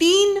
3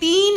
3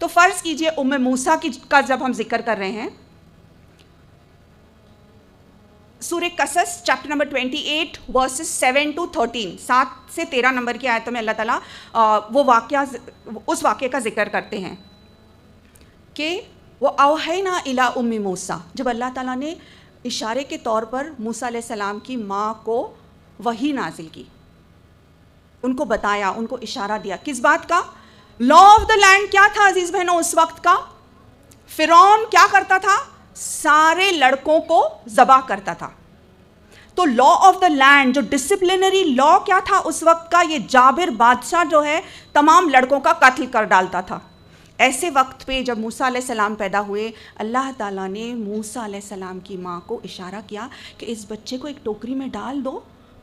تو فرض کیجئے ام موسیٰ کا جب ہم ذکر کر رہے ہیں، سورہ قصص چیپٹر نمبر 28 ورسز 7 to 13، 7 سے 13 نمبر کی آیتوں میں اللہ تعالیٰ اس واقعے کا ذکر کرتے ہیں کہ وہ اوحینا الی ام موسیٰ، جب اللہ تعالیٰ نے اشارے کے طور پر موسیٰ علیہ السلام کی ماں کو وحی نازل کی، ان کو بتایا، ان کو اشارہ دیا، کس بات کا؟ لا آف دا لینڈ کیا تھا عزیز بہنوں اس وقت کا؟ فرعون کیا کرتا تھا؟ سارے لڑکوں کو ذبح کرتا تھا. تو لا آف دا لینڈ، جو ڈسپلنری لا کیا تھا اس وقت کا، یہ جابر بادشاہ جو ہے تمام لڑکوں کا قتل کر ڈالتا تھا. ایسے وقت پہ جب موسیٰ علیہ السلام پیدا ہوئے، اللہ تعالیٰ نے موسیٰ علیہ السلام کی ماں کو اشارہ کیا کہ اس بچے کو ایک ٹوکری میں ڈال دو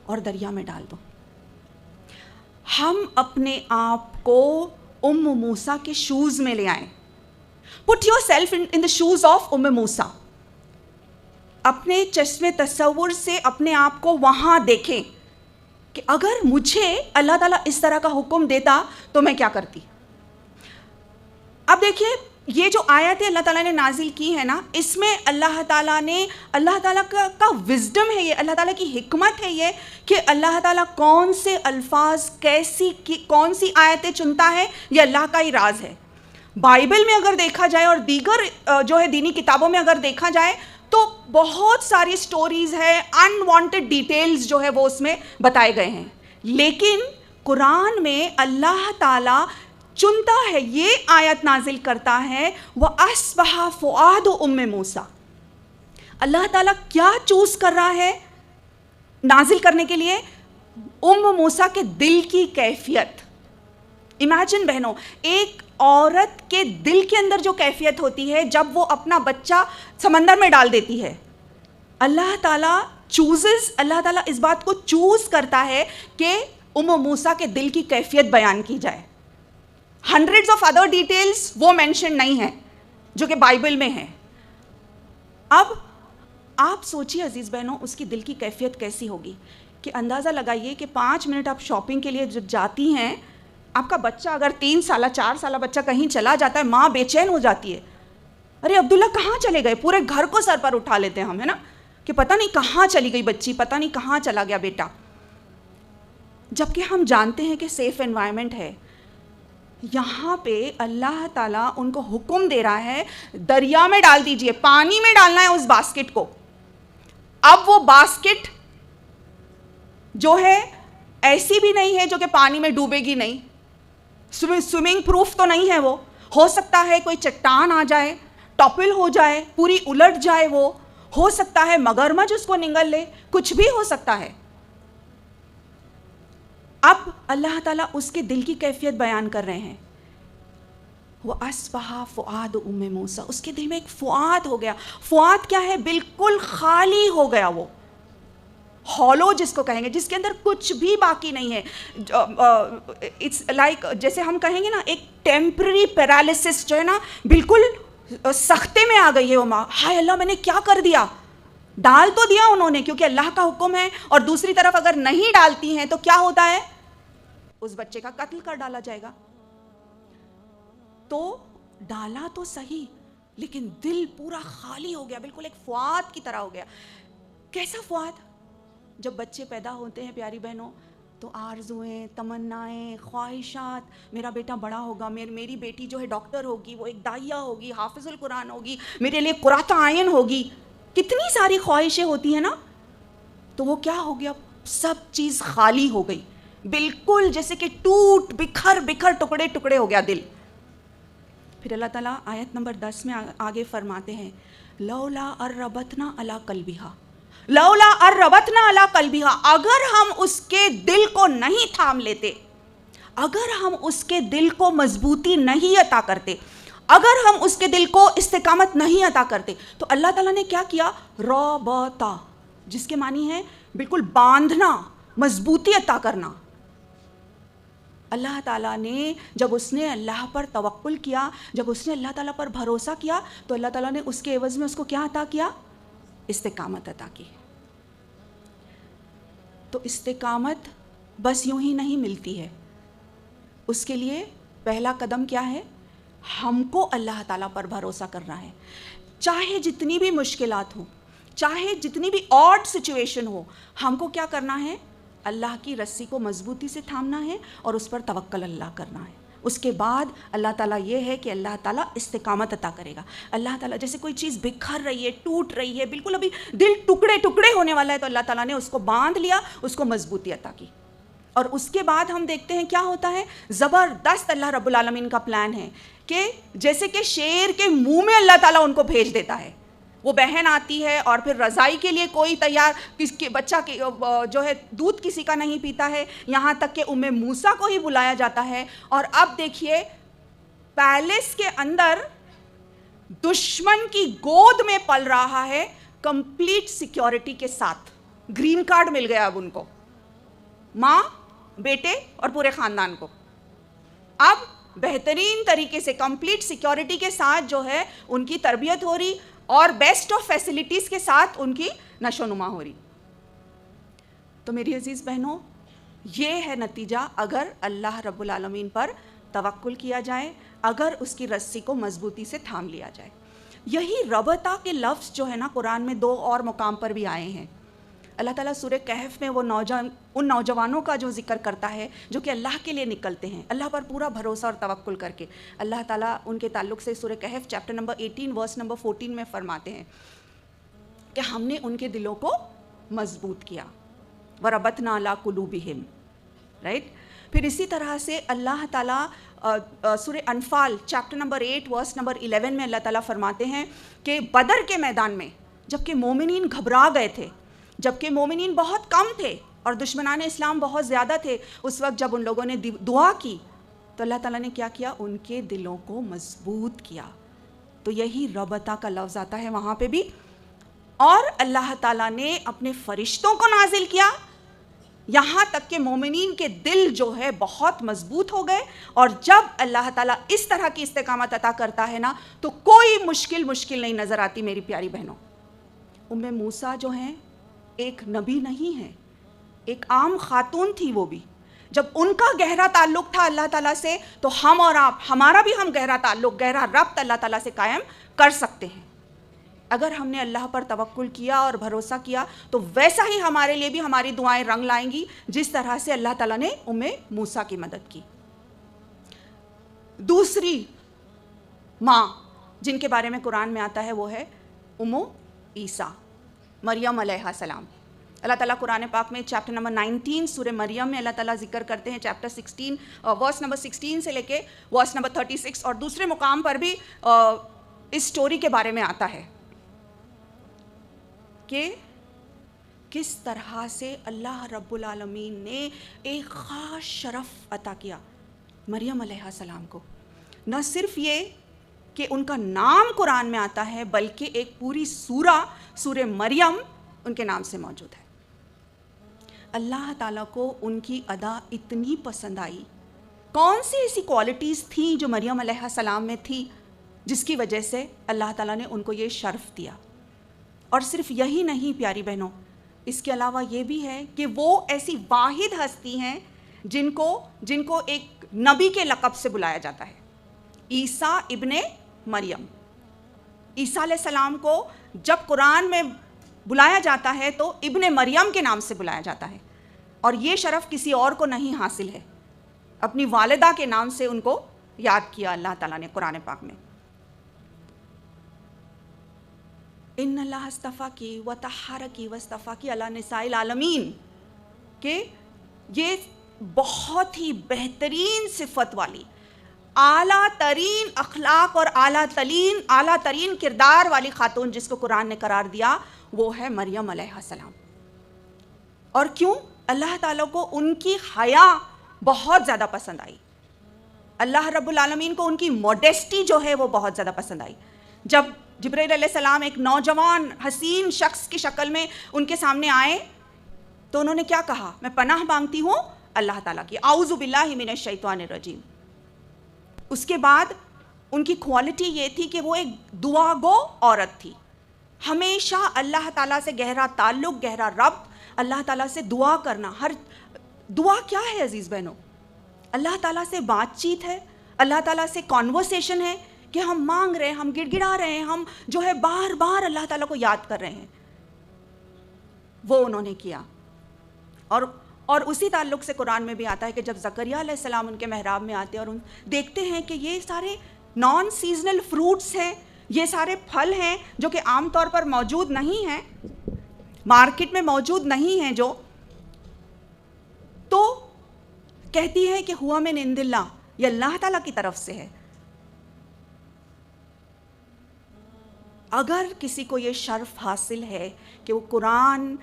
اور دریا میں ڈال دو. ہم اپنے آپ کو ام موسیٰ کے شوز میں لے آئیں. Put yourself in the shoes of Umm Musa. اپنے چشم تصور سے اپنے آپ کو وہاں دیکھیں کہ اگر مجھے اللہ تعالیٰ اس طرح کا حکم دیتا تو میں کیا کرتی. اب دیکھیے یہ جو آیتیں اللہ تعالیٰ نے نازل کی ہے نا، اس میں اللہ تعالیٰ کا وزڈم ہے، یہ اللہ تعالیٰ کی حکمت ہے یہ کہ اللہ تعالیٰ کون سے الفاظ کون سی آیتیں چنتا ہے، یہ اللہ کا ہی راز ہے. بائبل میں اگر دیکھا جائے اور دیگر جو ہے دینی کتابوں میں اگر دیکھا جائے تو بہت ساری سٹوریز ہے، انوانٹڈ ڈیٹیلز جو ہے وہ اس میں بتائے گئے ہیں، لیکن قرآن میں اللہ تعالیٰ چنتا ہے، یہ آیت نازل کرتا ہے وَأَصْبَحَ فُؤَادُ أُمِّ موسیٰ. اللہ تعالیٰ کیا چوز کر رہا ہے نازل کرنے کے لیے؟ ام موسیٰ کے دل کی کیفیت. امیجن بہنوں، ایک عورت کے دل کے اندر جو کیفیت ہوتی ہے جب وہ اپنا بچہ سمندر میں ڈال دیتی ہے، اللہ تعالیٰ اس بات کو چوز کرتا ہے کہ ام موسیٰ کے دل کی کیفیت بیان کی جائے. ہنڈریڈز آف ادر ڈیٹیلز وہ مینشن نہیں ہیں جو کہ بائبل میں ہیں. اب آپ سوچیے عزیز بہنوں اس کی دل کی کیفیت کیسی ہوگی کہ اندازہ لگائیے کہ 5 منٹ آپ شاپنگ کے لیے جب جاتی ہیں، آپ کا بچہ اگر 3 سالہ 4 سالہ بچہ کہیں چلا جاتا ہے، ماں بے چین ہو جاتی ہے، ارے عبداللہ کہاں چلے گئے، پورے گھر کو سر پر اٹھا لیتے ہیں ہم، ہے نا، کہ پتہ نہیں کہاں چلی گئی بچی، پتہ نہیں کہاں چلا گیا بیٹا. جبکہ ہم جانتے ہیں کہ سیف انوائرمنٹ ہے. یہاں پہ اللہ تعالیٰ ان کو حکم دے رہا ہے دریا میں ڈال دیجئے، پانی میں ڈالنا ہے اس باسکٹ کو. اب وہ باسکٹ جو ہے ایسی بھی نہیں ہے جو کہ پانی میں ڈوبے گی نہیں، سوئمنگ پروف تو نہیں ہے. وہ ہو سکتا ہے کوئی چٹان آ جائے، ٹاپل ہو جائے، پوری الٹ جائے، وہ ہو سکتا ہے مگرمچھ اس کو نگل لے، کچھ بھی ہو سکتا ہے. اب اللہ تعالیٰ اس کے دل کی کیفیت بیان کر رہے ہیں. وَأَصْبَحَ فُؤَادُ أُمِّ موسیٰ، اس کے دل میں ایک فؤاد ہو گیا. فؤاد کیا ہے؟ بالکل خالی ہو گیا، وہ ہالو جس کو کہیں گے، جس کے اندر کچھ بھی باقی نہیں ہے. اٹس لائک جیسے ہم کہیں گے نا ایک ٹیمپرری پیرالیسس جو ہے نا، بالکل سختے میں آ گئی ہے وہ ماں. ہائے اللہ میں نے کیا کر دیا. ڈال تو دیا انہوں نے کیونکہ اللہ کا حکم ہے، اور دوسری طرف اگر نہیں ڈالتی ہیں تو کیا ہوتا ہے؟ اس بچے کا قتل کر ڈالا جائے گا. تو ڈالا تو صحیح لیکن دل پورا خالی ہو گیا، بالکل ایک فؤاد کی طرح ہو گیا. کیسا فؤاد؟ جب بچے پیدا ہوتے ہیں پیاری بہنوں تو آرزویں، تمنائیں، خواہشات، میرا بیٹا بڑا ہوگا، میری بیٹی جو ہے ڈاکٹر ہوگی، وہ ایک داعیہ ہوگی، حافظ القرآن ہوگی، میرے لیے قرۃ عین ہوگی، کتنی ساری خواہشیں ہوتی ہیں نا. تو وہ کیا ہو گیا؟ سب چیز خالی ہو گئی، بالکل جیسے کہ ٹوٹ بکھر ٹکڑے ٹکڑے ہو گیا دل. پھر اللہ تعالیٰ آیت نمبر 10 میں آگے فرماتے ہیں لولا اربتنا علی قلبہا، لولا اربتنا علی قلبہا، اگر ہم اس کے دل کو نہیں تھام لیتے، اگر ہم اس کے دل کو مضبوطی نہیں عطا کرتے، اگر ہم اس کے دل کو استقامت نہیں عطا کرتے، تو اللہ تعالیٰ نے کیا کیا؟ ربطا، جس کے معنی ہے بالکل باندھنا، مضبوطی عطا کرنا. اللہ تعالیٰ نے جب اس نے اللہ پر توکل کیا، جب اس نے اللہ تعالیٰ پر بھروسہ کیا، تو اللہ تعالیٰ نے اس کے عوض میں اس کو کیا عطا کیا؟ استقامت عطا کی. تو استقامت بس یوں ہی نہیں ملتی ہے، اس کے لیے پہلا قدم کیا ہے؟ ہم کو اللہ تعالیٰ پر بھروسہ کرنا ہے، چاہے جتنی بھی مشکلات ہوں، چاہے جتنی بھی آڈ سچویشن ہو، ہم کو کیا کرنا ہے؟ اللہ کی رسی کو مضبوطی سے تھامنا ہے اور اس پر توکل اللہ کرنا ہے. اس کے بعد اللہ تعالیٰ یہ ہے کہ اللہ تعالیٰ استقامت عطا کرے گا. اللہ تعالیٰ جیسے کوئی چیز بکھر رہی ہے، ٹوٹ رہی ہے، بالکل ابھی دل ٹکڑے ٹکڑے ہونے والا ہے، تو اللہ تعالیٰ نے اس کو باندھ لیا، اس کو مضبوطی عطا کی. اور اس کے بعد ہم دیکھتے ہیں کیا ہوتا ہے. زبردست اللہ رب العالمین کا پلان ہے کہ جیسے کہ شیر کے منہ میں اللہ تعالیٰ ان کو بھیج دیتا ہے. وہ بہن آتی ہے اور پھر رضائی کے لیے کوئی تیار، کس کے بچہ جو ہے دودھ کسی کا نہیں پیتا ہے، یہاں تک کہ ام موسیٰ کو ہی بلایا جاتا ہے. اور اب دیکھیے پیلس کے اندر دشمن کی گود میں پل رہا ہے، کمپلیٹ سیکیورٹی کے ساتھ. گرین کارڈ مل گیا اب ان کو، ماں، بیٹے اور پورے خاندان کو. اب بہترین طریقے سے کمپلیٹ سیکیورٹی کے ساتھ جو ہے ان کی تربیت ہو رہی اور بیسٹ آف فیسلٹیز کے ساتھ ان کی نشو نما ہو رہی. تو میری عزیز بہنوں، یہ ہے نتیجہ اگر اللہ رب العالمین پر توکل کیا جائے، اگر اس کی رسی کو مضبوطی سے تھام لیا جائے. یہی ربطہ کے لفظ جو ہے نا قرآن میں 2 اور مقام پر بھی آئے ہیں. اللہ تعالیٰ سورہ کہف میں وہ ان نوجوانوں کا جو ذکر کرتا ہے جو کہ اللہ کے لیے نکلتے ہیں، اللہ پر پورا بھروسہ اور توکل کر کے. اللہ تعالیٰ ان کے تعلق سے سورہ کہف چیپٹر نمبر 18 ورس نمبر 14 میں فرماتے ہیں کہ ہم نے ان کے دلوں کو مضبوط کیا. وَرَبَطْنَا عَلَىٰ قُلُوبِهِمْ، رائٹ. پھر اسی طرح سے اللہ تعالیٰ سورہ انفال چیپٹر نمبر 8 ورس نمبر 11 میں اللہ تعالیٰ فرماتے ہیں کہ بدر کے میدان میں جب کہ مومنین گھبرا گئے تھے، جبکہ مومنین بہت کم تھے اور دشمنان اسلام بہت زیادہ تھے، اس وقت جب ان لوگوں نے دعا کی تو اللہ تعالیٰ نے کیا کیا؟ ان کے دلوں کو مضبوط کیا. تو یہی ربطہ کا لفظ آتا ہے وہاں پہ بھی. اور اللہ تعالیٰ نے اپنے فرشتوں کو نازل کیا، یہاں تک کہ مومنین کے دل جو ہے بہت مضبوط ہو گئے. اور جب اللہ تعالیٰ اس طرح کی استقامت عطا کرتا ہے نا تو کوئی مشکل نہیں نظر آتی. میری پیاری بہنوں، ام موسیٰ جو ہیں ایک نبی نہیں ہے، ایک عام خاتون تھی. وہ بھی جب ان کا گہرا تعلق تھا اللہ تعالیٰ سے، تو ہم اور آپ، ہمارا بھی ہم گہرا تعلق، گہرا ربط اللہ تعالیٰ سے قائم کر سکتے ہیں. اگر ہم نے اللہ پر توکل کیا اور بھروسہ کیا تو ویسا ہی ہمارے لیے بھی ہماری دعائیں رنگ لائیں گی جس طرح سے اللہ تعالیٰ نے ام موسیٰ کی مدد کی. دوسری ماں جن کے بارے میں قرآن میں آتا ہے وہ ہے ام عیسیٰ، مریم علیہ السلام. اللہ تعالیٰ قرآن پاک میں چیپٹر نمبر 19 سورہ مریم میں اللہ تعالیٰ ذکر کرتے ہیں. چیپٹر 16 ورس نمبر 16 سے لے کے ورس نمبر 36 اور دوسرے مقام پر بھی اس سٹوری کے بارے میں آتا ہے کہ کس طرح سے اللہ رب العالمین نے ایک خاص شرف عطا کیا مریم علیہ السلام کو. نہ صرف یہ کہ ان کا نام قرآن میں آتا ہے بلکہ ایک پوری سورہ مریم ان کے نام سے موجود ہے. اللہ تعالیٰ کو ان کی ادا اتنی پسند آئی. کون سی ایسی کوالٹیز تھیں جو مریم علیہ السلام میں تھی جس کی وجہ سے اللہ تعالیٰ نے ان کو یہ شرف دیا. اور صرف یہی نہیں پیاری بہنوں، اس کے علاوہ یہ بھی ہے کہ وہ ایسی واحد ہستی ہیں جن کو ایک نبی کے لقب سے بلایا جاتا ہے، عیسیٰ ابن مریم. عیسیٰ علیہ السلام کو جب قرآن میں بلایا جاتا ہے تو ابن مریم کے نام سے بلایا جاتا ہے، اور یہ شرف کسی اور کو نہیں حاصل ہے. اپنی والدہ کے نام سے ان کو یاد کیا اللہ تعالیٰ نے قرآن پاک میں. ان اللہ اصطفیٰ کی و طہرہ کی و اصطفیٰ کی علی نساء العالمین، کہ یہ بہت ہی بہترین صفت والی، اعلیٰ ترین اخلاق اور اعلیٰ ترین کردار والی خاتون جس کو قرآن نے قرار دیا وہ ہے مریم علیہ السلام. اور کیوں؟ اللہ تعالیٰ کو ان کی حیا بہت زیادہ پسند آئی. اللہ رب العالمین کو ان کی موڈیسٹی جو ہے وہ بہت زیادہ پسند آئی. جب جبرائیل علیہ السلام ایک نوجوان حسین شخص کی شکل میں ان کے سامنے آئے تو انہوں نے کیا کہا؟ میں پناہ مانگتی ہوں اللہ تعالیٰ کی، اعوذ باللہ من الشیطان الرجیم. اس کے بعد ان کی کوالٹی یہ تھی کہ وہ ایک دعا گو عورت تھی. ہمیشہ اللہ تعالیٰ سے گہرا تعلق، گہرا ربط، اللہ تعالیٰ سے دعا کرنا. ہر دعا کیا ہے عزیز بہنوں؟ اللہ تعالیٰ سے بات چیت ہے، اللہ تعالیٰ سے کانورسیشن ہے کہ ہم مانگ رہے ہیں, ہم گڑ گڑا رہے ہیں, ہم جو ہے بار بار اللہ تعالیٰ کو یاد کر رہے ہیں. وہ انہوں نے کیا. اور اسی تعلق سے قرآن میں بھی آتا ہے کہ جب زکریہ علیہ السلام ان کے محراب میں آتے ہیں اور دیکھتے ہیں کہ یہ سارے نان سیزنل فروٹس ہیں, یہ سارے پھل ہیں جو کہ عام طور پر موجود نہیں ہیں, مارکیٹ میں موجود نہیں ہیں, جو تو کہتی ہے کہ ہوا من عند اللہ, یہ اللہ تعالیٰ کی طرف سے ہے. اگر کسی کو یہ شرف حاصل ہے کہ وہ قرآن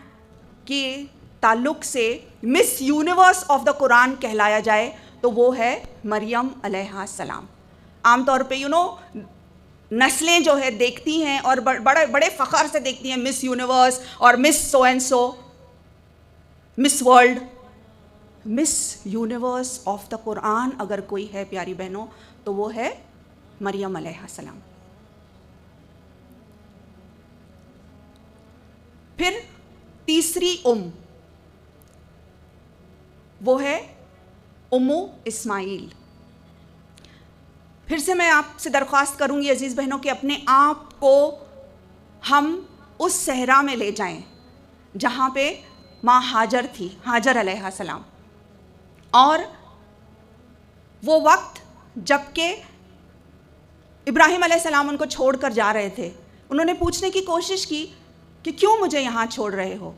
کے تعلق سے مس یونیورس آف دا قرآن کہلایا جائے تو وہ ہے مریم علیہ السلام. عام طور پہ نسلیں جو ہے دیکھتی ہیں اور بڑے بڑے فخر سے دیکھتی ہیں مس یونیورس اور Miss so and so, Miss World. Miss Universe of the Quran اگر کوئی ہے پیاری بہنوں تو وہ ہے مریم علیہ السلام. پھر تیسری وہ ہے اسماعیل. پھر سے میں آپ سے درخواست کروں گی عزیز بہنوں کہ اپنے آپ کو ہم اس صحرا میں لے جائیں جہاں پہ ماں ہاجر تھی, ہاجر علیہ السلام. اور وہ وقت جب کہ ابراہیم علیہ السلام ان کو چھوڑ کر جا رہے تھے, انہوں نے پوچھنے کی کوشش کی کہ کیوں مجھے یہاں چھوڑ رہے ہو.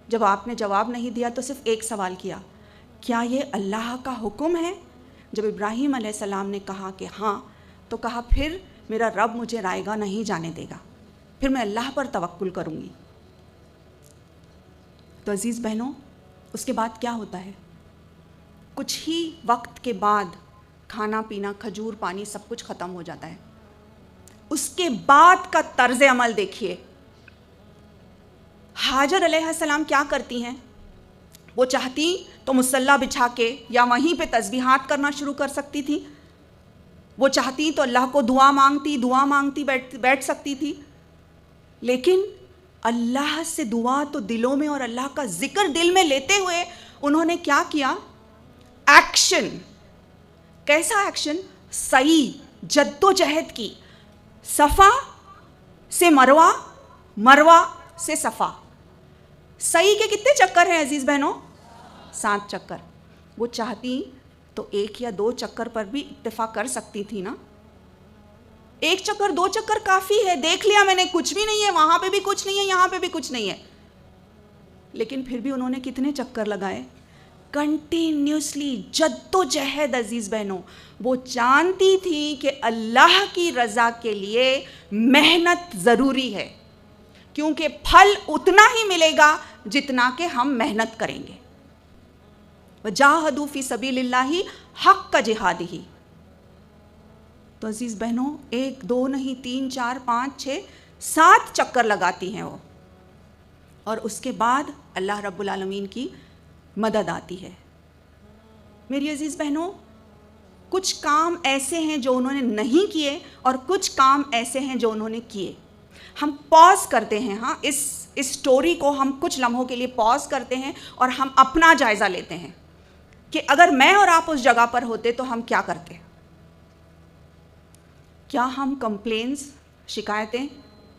جب آپ نے جواب نہیں دیا تو صرف ایک سوال کیا, کیا یہ اللہ کا حکم ہے؟ جب ابراہیم علیہ السلام نے کہا کہ ہاں, تو کہا پھر میرا رب مجھے رائے گا نہیں جانے دے گا, پھر میں اللہ پر توکل کروں گی. تو عزیز بہنوں اس کے بعد کیا ہوتا ہے؟ کچھ ہی وقت کے بعد کھانا پینا, کھجور, پانی سب کچھ ختم ہو جاتا ہے. اس کے بعد کا طرز عمل دیکھیے. ہاجر علیہ السلام کیا کرتی ہیں؟ وہ چاہتی تو مصلی بچھا کے یا وہیں پہ تسبیحات کرنا شروع کر سکتی تھی. وہ چاہتی تو اللہ کو دعا مانگتی بیٹھ سکتی تھی. لیکن اللہ سے دعا تو دلوں میں اور اللہ کا ذکر دل میں لیتے ہوئے انہوں نے کیا کیا؟ ایکشن. کیسا ایکشن؟ سعی, جد و جہد کی. صفا سے مروہ, مروہ سے صفا. سعی کے کتنے چکر ہیں عزیز بہنوں؟ 7 چکر. وہ چاہتی تو 1 یا 2 چکر پر بھی اکتفا کر سکتی تھی نا. 1 چکر 2 چکر کافی ہے, دیکھ لیا میں نے, کچھ بھی نہیں ہے, وہاں پہ بھی کچھ نہیں ہے, یہاں پہ بھی کچھ نہیں ہے. لیکن پھر بھی انہوں نے کتنے چکر لگائے؟ کنٹینیوسلی, جد و جہد. عزیز بہنوں وہ جانتی تھی کہ اللہ کی رضا کے لیے محنت ضروری ہے, کیونکہ پھل اتنا ہی ملے گا جتنا کہ ہم محنت کریں گے. وجاہدوا فی سبیل اللہ حق جہادہ. تو عزیز بہنوں 1 2 نہیں 3 4 5 6 7 چکر لگاتی ہیں وہ, اور اس کے بعد اللہ رب العالمین کی مدد آتی ہے. میری عزیز بہنوں کچھ کام ایسے ہیں جو انہوں نے نہیں کیے اور کچھ کام ایسے ہیں جو انہوں نے کیے. ہم پاز کرتے ہیں, ہاں اس سٹوری کو ہم کچھ لمحوں کے لیے پاز کرتے ہیں اور ہم اپنا جائزہ لیتے ہیں کہ اگر میں اور آپ اس جگہ پر ہوتے تو ہم کیا کرتے. کیا ہم کمپلینز, شکایتیں,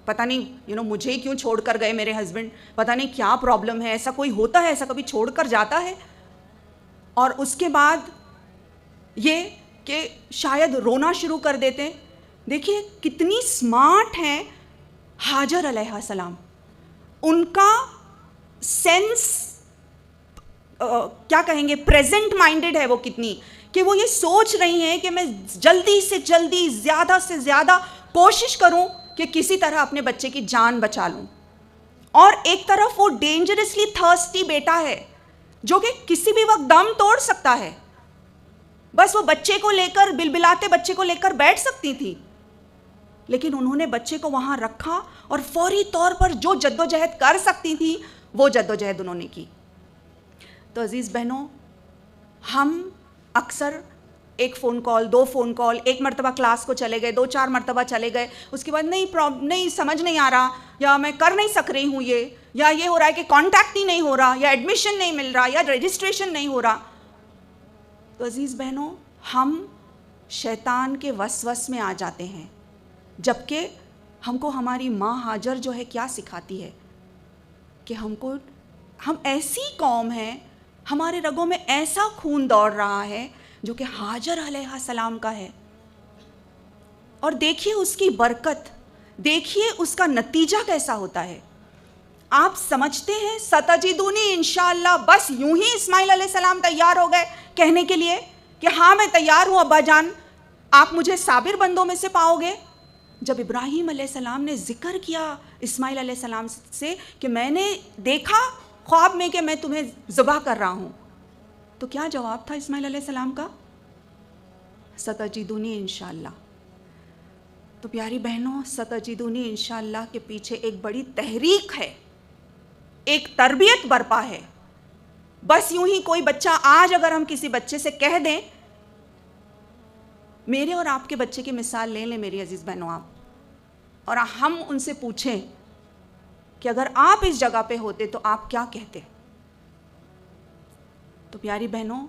پتہ نہیں مجھے کیوں چھوڑ کر گئے میرے ہسبینڈ, پتہ نہیں کیا پرابلم ہے, ایسا کوئی ہوتا ہے, ایسا کبھی چھوڑ کر جاتا ہے؟ اور اس کے بعد یہ کہ شاید رونا شروع کر دیتے. دیکھیے کتنی سمارٹ ہیں ہاجر علیہ السلام. ان کا سینس کیا کہیں گے, پریزنٹ مائنڈڈ ہے وہ کتنی, کہ وہ یہ سوچ رہی ہیں کہ میں جلدی سے جلدی, زیادہ سے زیادہ کوشش کروں کہ کسی طرح اپنے بچے کی جان بچا لوں. اور ایک طرف وہ ڈینجرسلی تھرسٹی بیٹا ہے جو کہ کسی بھی وقت دم توڑ سکتا ہے. بس وہ بچے کو لے کر, بلبلاتے بچے کو لے کر بیٹھ سکتی تھی, لیکن انہوں نے بچے کو وہاں رکھا اور فوری طور پر جو جد و جہد کر سکتی تھی وہ جد و جہد انہوں نے کی. تو عزیز بہنوں ہم اکثر 1 فون کال, 2 فون کال, 1 مرتبہ کلاس کو چلے گئے, 2-4 مرتبہ چلے گئے, اس کے بعد نہیں سمجھ نہیں آ رہا, یا میں کر نہیں سک رہی ہوں یا یہ ہو رہا ہے کہ کانٹیکٹ ہی نہیں ہو رہا, یا ایڈمیشن نہیں مل رہا, یا رجسٹریشن نہیں ہو رہا. تو عزیز بہنوں ہم شیطان کے وسوس میں آ جاتے ہیں، جبکہ ہم کو ہماری ماں ہاجر جو ہے کیا سکھاتی ہے کہ ہم ایسی قوم ہیں، ہمارے رگوں میں ایسا خون دوڑ رہا ہے جو کہ ہاجر علیہ السلام کا ہے. اور دیکھیے اس کی برکت، دیکھیے اس کا نتیجہ کیسا ہوتا ہے. آپ سمجھتے ہیں ستجدونی انشاءاللہ، بس یوں ہی اسماعیل علیہ السلام تیار ہو گئے کہنے کے لیے کہ ہاں میں تیار ہوں ابا جان، آپ مجھے صابر بندوں میں سے پاؤ گے؟ جب ابراہیم علیہ السلام نے ذکر کیا اسماعیل علیہ السلام سے کہ میں نے دیکھا خواب میں کہ میں تمہیں ذبح کر رہا ہوں، تو کیا جواب تھا اسماعیل علیہ السلام کا؟ ستجدونی انشاءاللہ. تو پیاری بہنوں، ستجدونی انشاءاللہ کے پیچھے ایک بڑی تحریک ہے، ایک تربیت برپا ہے. بس یوں ہی کوئی بچہ، آج اگر ہم کسی بچے سے کہہ دیں، میرے اور آپ کے بچے کی مثال لے لیں میری عزیز بہنوں آپ، اور ہم ان سے پوچھیں کہ اگر آپ اس جگہ پہ ہوتے تو آپ کیا کہتے؟ تو پیاری بہنوں،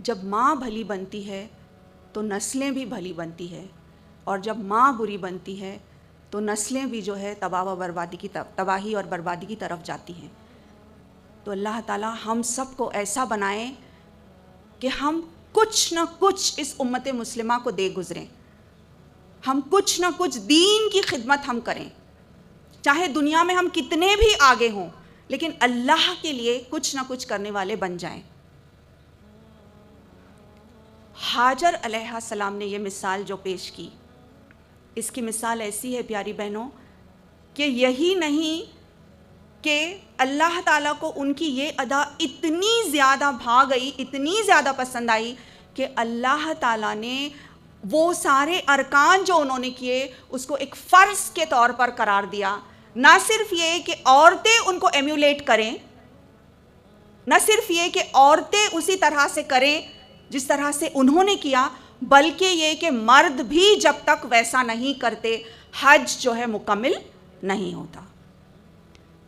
جب ماں بھلی بنتی ہے تو نسلیں بھی بھلی بنتی ہے، اور جب ماں بری بنتی ہے تو نسلیں بھی جو ہے تباہی اور بربادی کی طرف جاتی ہیں. تو اللہ تعالیٰ ہم سب کو ایسا بنائیں کہ ہم کچھ نہ کچھ اس امت مسلمہ کو دے گزریں، ہم کچھ نہ کچھ دین کی خدمت ہم کریں، چاہے دنیا میں ہم کتنے بھی آگے ہوں، لیکن اللہ کے لیے کچھ نہ کچھ کرنے والے بن جائیں. ہاجر علیہ السلام نے یہ مثال جو پیش کی، اس کی مثال ایسی ہے پیاری بہنوں کہ یہی نہیں کہ اللہ تعالیٰ کو ان کی یہ ادا اتنی زیادہ بھا گئی، اتنی زیادہ پسند آئی کہ اللہ تعالیٰ نے وہ سارے ارکان جو انہوں نے کیے اس کو ایک فرض کے طور پر قرار دیا. نہ صرف یہ کہ عورتیں ان کو ایمیولیٹ کریں، نہ صرف یہ کہ عورتیں اسی طرح سے کریں جس طرح سے انہوں نے کیا، بلکہ یہ کہ مرد بھی جب تک ویسا نہیں کرتے حج جو ہے مکمل نہیں ہوتا.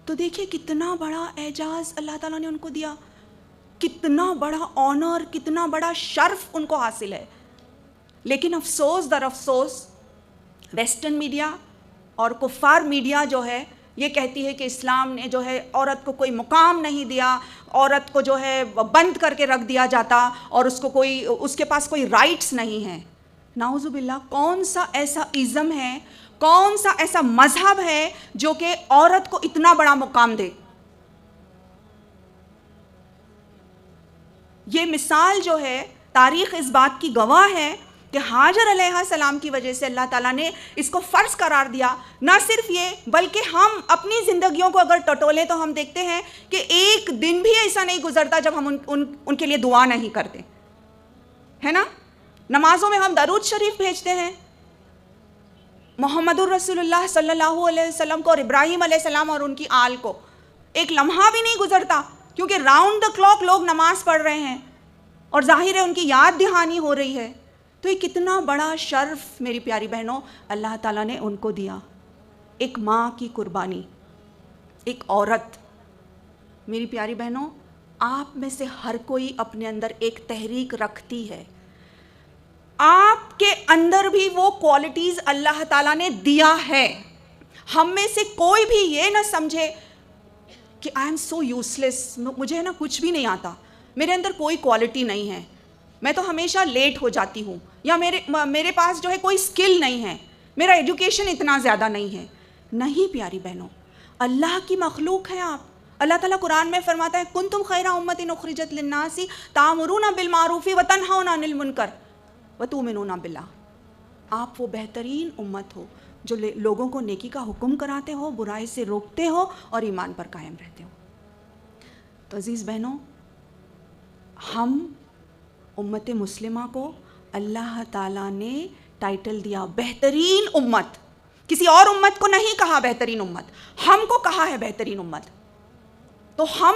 تو دیکھیں کتنا بڑا اعزاز اللہ تعالیٰ نے ان کو دیا، کتنا بڑا آنر، کتنا بڑا شرف ان کو حاصل ہے. لیکن افسوس در افسوس ویسٹرن میڈیا اور کفار میڈیا جو ہے یہ کہتی ہے کہ اسلام نے جو ہے عورت کو کوئی مقام نہیں دیا، عورت کو جو ہے بند کر کے رکھ دیا جاتا اور اس کے پاس کوئی رائٹس نہیں ہیں. نعوذ باللہ، کون سا ایسا ازم ہے، کون سا ایسا مذہب ہے جو کہ عورت کو اتنا بڑا مقام دے؟ یہ مثال جو ہے تاریخ اس بات کی گواہ ہے کہ ہاجر علیہ السلام کی وجہ سے اللہ تعالیٰ نے اس کو فرض قرار دیا. نہ صرف یہ بلکہ ہم اپنی زندگیوں کو اگر ٹٹولیں تو ہم دیکھتے ہیں کہ ایک دن بھی ایسا نہیں گزرتا جب ہم ان کے لیے دعا نہیں کرتے، ہے نا؟ نمازوں میں ہم درود شریف بھیجتے ہیں محمد الرسول اللہ صلی اللہ علیہ وسلم کو اور ابراہیم علیہ السلام اور ان کی آل کو. ایک لمحہ بھی نہیں گزرتا کیونکہ راؤنڈ دا کلاک لوگ نماز پڑھ رہے ہیں اور ظاہر ہے ان کی یاد دہانی ہو رہی ہے. تو یہ کتنا بڑا شرف میری پیاری بہنوں اللہ تعالیٰ نے ان کو دیا. ایک ماں کی قربانی، ایک عورت. میری پیاری بہنوں، آپ میں سے ہر کوئی اپنے اندر ایک تحریک رکھتی ہے. آپ کے اندر بھی وہ کوالٹیز اللہ تعالیٰ نے دیا ہے. ہم میں سے کوئی بھی یہ نہ سمجھے کہ آئی ایم سو یوز لیس، مجھے نا کچھ بھی نہیں آتا، میرے اندر کوئی کوالٹی نہیں ہے، میں تو ہمیشہ لیٹ ہو جاتی ہوں، یا میرے پاس جو ہے کوئی سکل نہیں ہے، میرا ایجوکیشن اتنا زیادہ نہیں ہے. نہیں پیاری بہنوں، اللہ کی مخلوق ہے آپ. اللہ تعالیٰ قرآن میں فرماتا ہے کنتم خیر امۃ اخرجت للناس تأمرون بالمعروف وتنہون عن المنکر وتؤمنون باللہ. آپ وہ بہترین امت ہو جو لوگوں کو نیکی کا حکم کراتے ہو، برائی سے روکتے ہو اور ایمان پر قائم رہتے ہو. تو عزیز بہنوں، ہم امت مسلمہ کو اللہ تعالیٰ نے ٹائٹل دیا بہترین امت. کسی اور امت کو نہیں کہا بہترین امت، ہم کو کہا ہے بہترین امت. تو ہم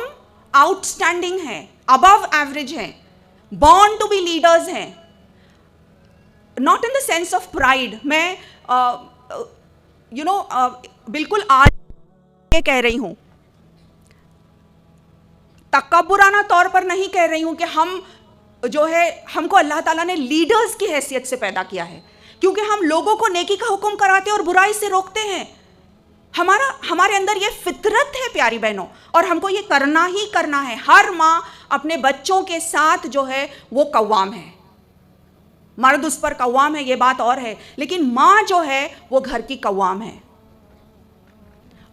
آؤٹ اسٹینڈنگ ہیں، ابو ایوریج ہیں، بورن ٹو بی لیڈرز ہیں. Not in the sense of pride. میں بالکل آج یہ کہہ رہی ہوں، تکبرانہ طور پر نہیں کہہ رہی ہوں کہ ہم جو ہے ہم کو اللہ تعالیٰ نے لیڈرز کی حیثیت سے پیدا کیا ہے، کیونکہ ہم لوگوں کو نیکی کا حکم کراتے اور برائی سے روکتے ہیں. ہمارے اندر یہ فطرت ہے پیاری بہنوں، اور ہم کو یہ کرنا ہی کرنا ہے. ہر ماں اپنے بچوں کے ساتھ جو ہے وہ قوام ہے. مرد اس پر قوام ہے، یہ بات اور ہے، لیکن ماں جو ہے وہ گھر کی قوام ہے.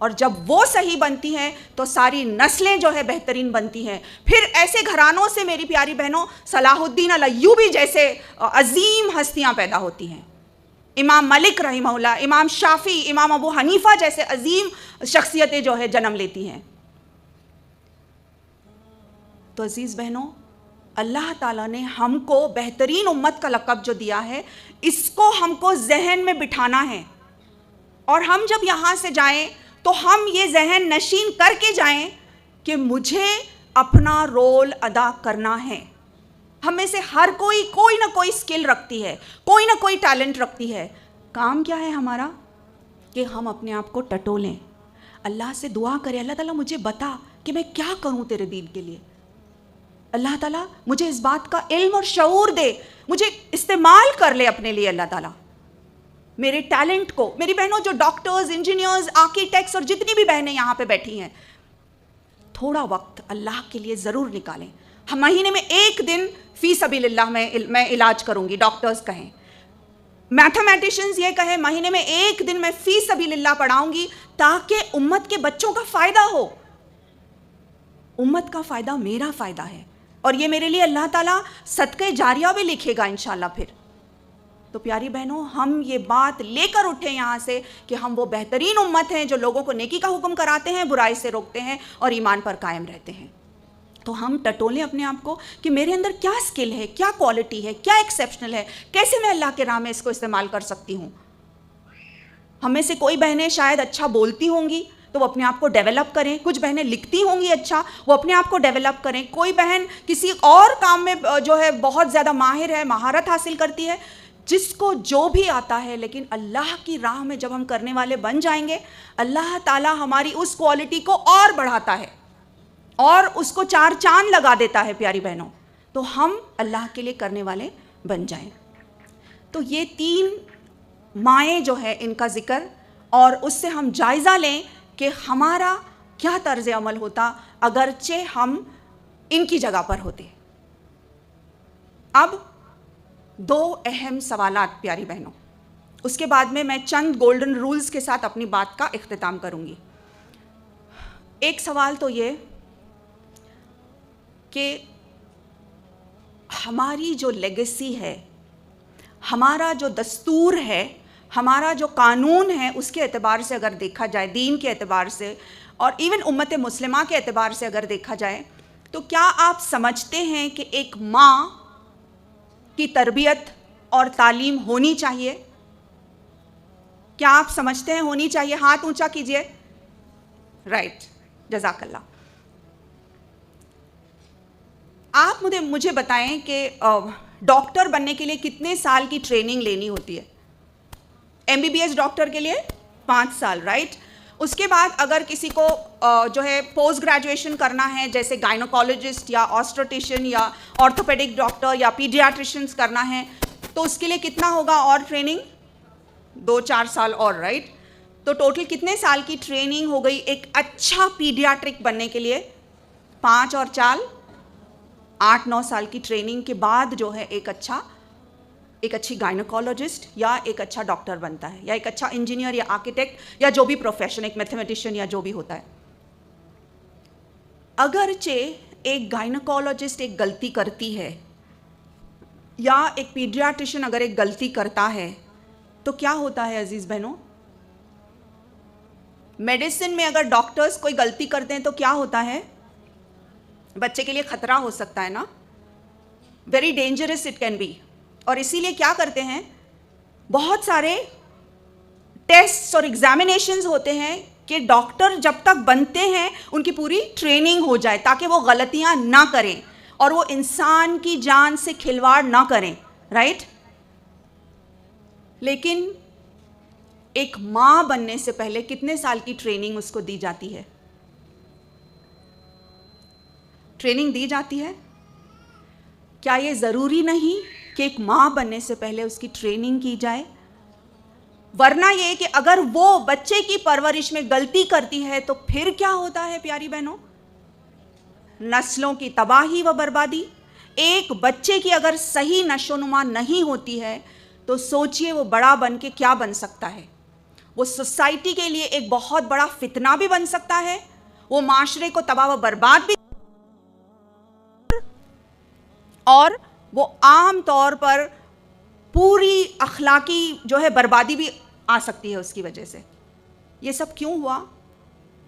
اور جب وہ صحیح بنتی ہیں تو ساری نسلیں جو ہے بہترین بنتی ہیں. پھر ایسے گھرانوں سے میری پیاری بہنوں صلاح الدین الایوبی جیسے عظیم ہستیاں پیدا ہوتی ہیں. امام ملک رحمہ اللہ، امام شافعی، امام ابو حنیفہ جیسے عظیم شخصیتیں جو ہے جنم لیتی ہیں. تو عزیز بہنوں، اللہ تعالیٰ نے ہم کو بہترین امت کا لقب جو دیا ہے، اس کو ہم کو ذہن میں بٹھانا ہے. اور ہم جب یہاں سے جائیں تو ہم یہ ذہن نشین کر کے جائیں کہ مجھے اپنا رول ادا کرنا ہے. ہم میں سے ہر کوئی نہ کوئی سکل رکھتی ہے، کوئی نہ کوئی ٹیلنٹ رکھتی ہے. کام کیا ہے ہمارا؟ کہ ہم اپنے آپ کو ٹٹولیں، اللہ سے دعا کریں، اللہ تعالیٰ مجھے بتا کہ میں کیا کروں تیرے دین کے لیے. اللہ تعالیٰ مجھے اس بات کا علم اور شعور دے، مجھے استعمال کر لے اپنے لیے. اللہ تعالیٰ میرے ٹیلنٹ کو، میری بہنوں جو ڈاکٹرز، انجینئرز، آرکیٹیکٹس اور جتنی بھی بہنیں یہاں پہ بیٹھی ہیں، تھوڑا وقت اللہ کے لیے ضرور نکالیں. ہم مہینے میں ایک دن فی سبیل اللہ میں علاج کروں گی. ڈاکٹرز کہیں، میتھمیٹیشنز یہ کہیں، مہینے میں ایک دن میں فی سبیل اللہ پڑھاؤں گی تاکہ امت کے بچوں کا فائدہ ہو. امت کا فائدہ میرا فائدہ ہے، اور یہ میرے لیے اللہ تعالیٰ صدقہ جاریہ بھی لکھے گا انشاءاللہ. پھر تو پیاری بہنوں، ہم یہ بات لے کر اٹھیں یہاں سے کہ ہم وہ بہترین امت ہیں جو لوگوں کو نیکی کا حکم کراتے ہیں، برائی سے روکتے ہیں اور ایمان پر قائم رہتے ہیں. تو ہم ٹٹولیں اپنے آپ کو کہ میرے اندر کیا سکل ہے، کیا کوالٹی ہے، کیا ایکسیپشنل ہے، کیسے میں اللہ کے راہ میں اس کو استعمال کر سکتی ہوں. ہم میں سے کوئی بہنیں شاید اچھا بولتی ہوں گی تو وہ اپنے آپ کو ڈیولپ کریں. کچھ بہنیں لکھتی ہوں گی اچھا، وہ اپنے آپ کو ڈیولپ کریں. کوئی بہن کسی اور کام میں جو ہے بہت زیادہ ماہر ہے، مہارت حاصل کرتی ہے. جس کو جو بھی آتا ہے، لیکن اللہ کی راہ میں جب ہم کرنے والے بن جائیں گے، اللہ تعالیٰ ہماری اس کوالٹی کو اور بڑھاتا ہے اور اس کو 4 چاند لگا دیتا ہے. پیاری بہنوں، تو ہم اللہ کے لیے کرنے والے بن جائیں. تو یہ 3 مائیں جو ہے ان کا ذکر، اور اس سے ہم جائزہ لیں کہ ہمارا کیا طرز عمل ہوتا اگرچہ ہم ان کی جگہ پر ہوتے. اب 2 اہم سوالات پیاری بہنوں، اس کے بعد میں چند گولڈن رولز کے ساتھ اپنی بات کا اختتام کروں گی. ایک سوال تو یہ کہ ہماری جو لیگیسی ہے، ہمارا جو دستور ہے، ہمارا جو قانون ہے، اس کے اعتبار سے اگر دیکھا جائے، دین کے اعتبار سے اور ایون امت مسلمہ کے اعتبار سے اگر دیکھا جائے، تو کیا آپ سمجھتے ہیں کہ ایک ماں کی تربیت اور تعلیم ہونی چاہیے؟ کیا آپ سمجھتے ہیں ہونی چاہیے؟ ہاتھ اونچا کیجئے. رائٹ، جزاک اللہ. آپ مجھے بتائیں کہ ڈاکٹر بننے کے لیے کتنے سال کی ٹریننگ لینی ہوتی ہے؟ MBBS ڈاکٹر کے لیے 5 سال، رائٹ. اس کے بعد اگر کسی کو جو ہے پوسٹ گریجویشن کرنا ہے، جیسے گائنوکالوجسٹ یا آسٹروٹیشین یا آرتھوپیڈک ڈاکٹر یا پیڈیاٹریشنس کرنا ہے، تو اس کے لیے کتنا ہوگا اور ٹریننگ؟ 2-4 سال اور، رائٹ. تو ٹوٹل کتنے سال کی ٹریننگ ہو گئی ایک اچھا پیڈیاٹرک بننے کے لیے؟ 5 اور 4 8-9 سال کی ٹریننگ کے بعد جو ہے ایک اچھی گائنوکالوجسٹ یا ایک اچھا ڈاکٹر بنتا ہے، یا ایک اچھا انجینئر یا آرکیٹیکٹ یا جو بھی پروفیشن، ایک میتھمیٹیشین یا جو بھی ہوتا ہے. اگرچہ ایک گائنوکالوجسٹ ایک غلطی کرتی ہے یا ایک پیڈیاٹریشین اگر ایک غلطی کرتا ہے تو کیا ہوتا ہے عزیز بہنوں؟ میڈیسن میں اگر ڈاکٹرز کوئی غلطی کرتے ہیں تو کیا ہوتا ہے؟ بچے کے لیے خطرہ ہو سکتا ہے نا، very dangerous it can be. اور اسی لیے کیا کرتے ہیں، بہت سارے ٹیسٹ اور ایگزامینیشنز ہوتے ہیں کہ ڈاکٹر جب تک بنتے ہیں ان کی پوری ٹریننگ ہو جائے تاکہ وہ غلطیاں نہ کریں اور وہ انسان کی جان سے کھلواڑ نہ کریں، رائٹ. لیکن ایک ماں بننے سے پہلے کتنے سال کی ٹریننگ اس کو دی جاتی ہے؟ ٹریننگ دی جاتی ہے. کیا یہ ضروری نہیں کہ ایک ماں بننے سے پہلے اس کی ٹریننگ کی جائے؟ ورنہ یہ کہ اگر وہ بچے کی پرورش میں غلطی کرتی ہے تو پھر کیا ہوتا ہے پیاری بہنوں؟ نسلوں کی تباہی و بربادی. ایک بچے کی اگر صحیح نشو نما نہیں ہوتی ہے تو سوچئے وہ بڑا بن کے کیا بن سکتا ہے. وہ سوسائٹی کے لیے ایک بہت بڑا فتنہ بھی بن سکتا ہے, وہ معاشرے کو تباہ و برباد بھی, اور وہ عام طور پر پوری اخلاقی جو ہے بربادی بھی آ سکتی ہے اس کی وجہ سے. یہ سب کیوں ہوا؟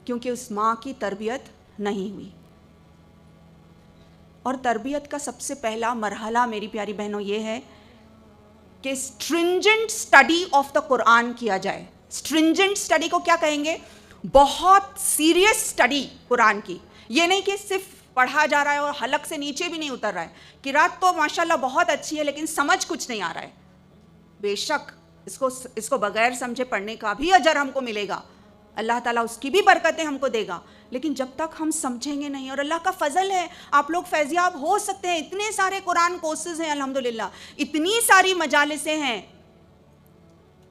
کیونکہ اس ماں کی تربیت نہیں ہوئی. اور تربیت کا سب سے پہلا مرحلہ میری پیاری بہنوں یہ ہے کہ اسٹرنجنٹ اسٹڈی آف دا قرآن کیا جائے. اسٹرنجنٹ اسٹڈی کو کیا کہیں گے؟ بہت سیریس اسٹڈی قرآن کی. یہ نہیں کہ صرف پڑھا جا رہا ہے اور حلق سے نیچے بھی نہیں اتر رہا ہے. قرات تو ماشاءاللہ بہت اچھی ہے لیکن سمجھ کچھ نہیں آ رہا ہے. بے شک اس کو بغیر سمجھے پڑھنے کا بھی اجر ہم کو ملے گا, اللہ تعالیٰ اس کی بھی برکتیں ہم کو دے گا, لیکن جب تک ہم سمجھیں گے نہیں. اور اللہ کا فضل ہے, آپ لوگ فیضیاب ہو سکتے ہیں, اتنے سارے قرآن کورسز ہیں الحمدللہ, اتنی ساری مجالسیں ہیں,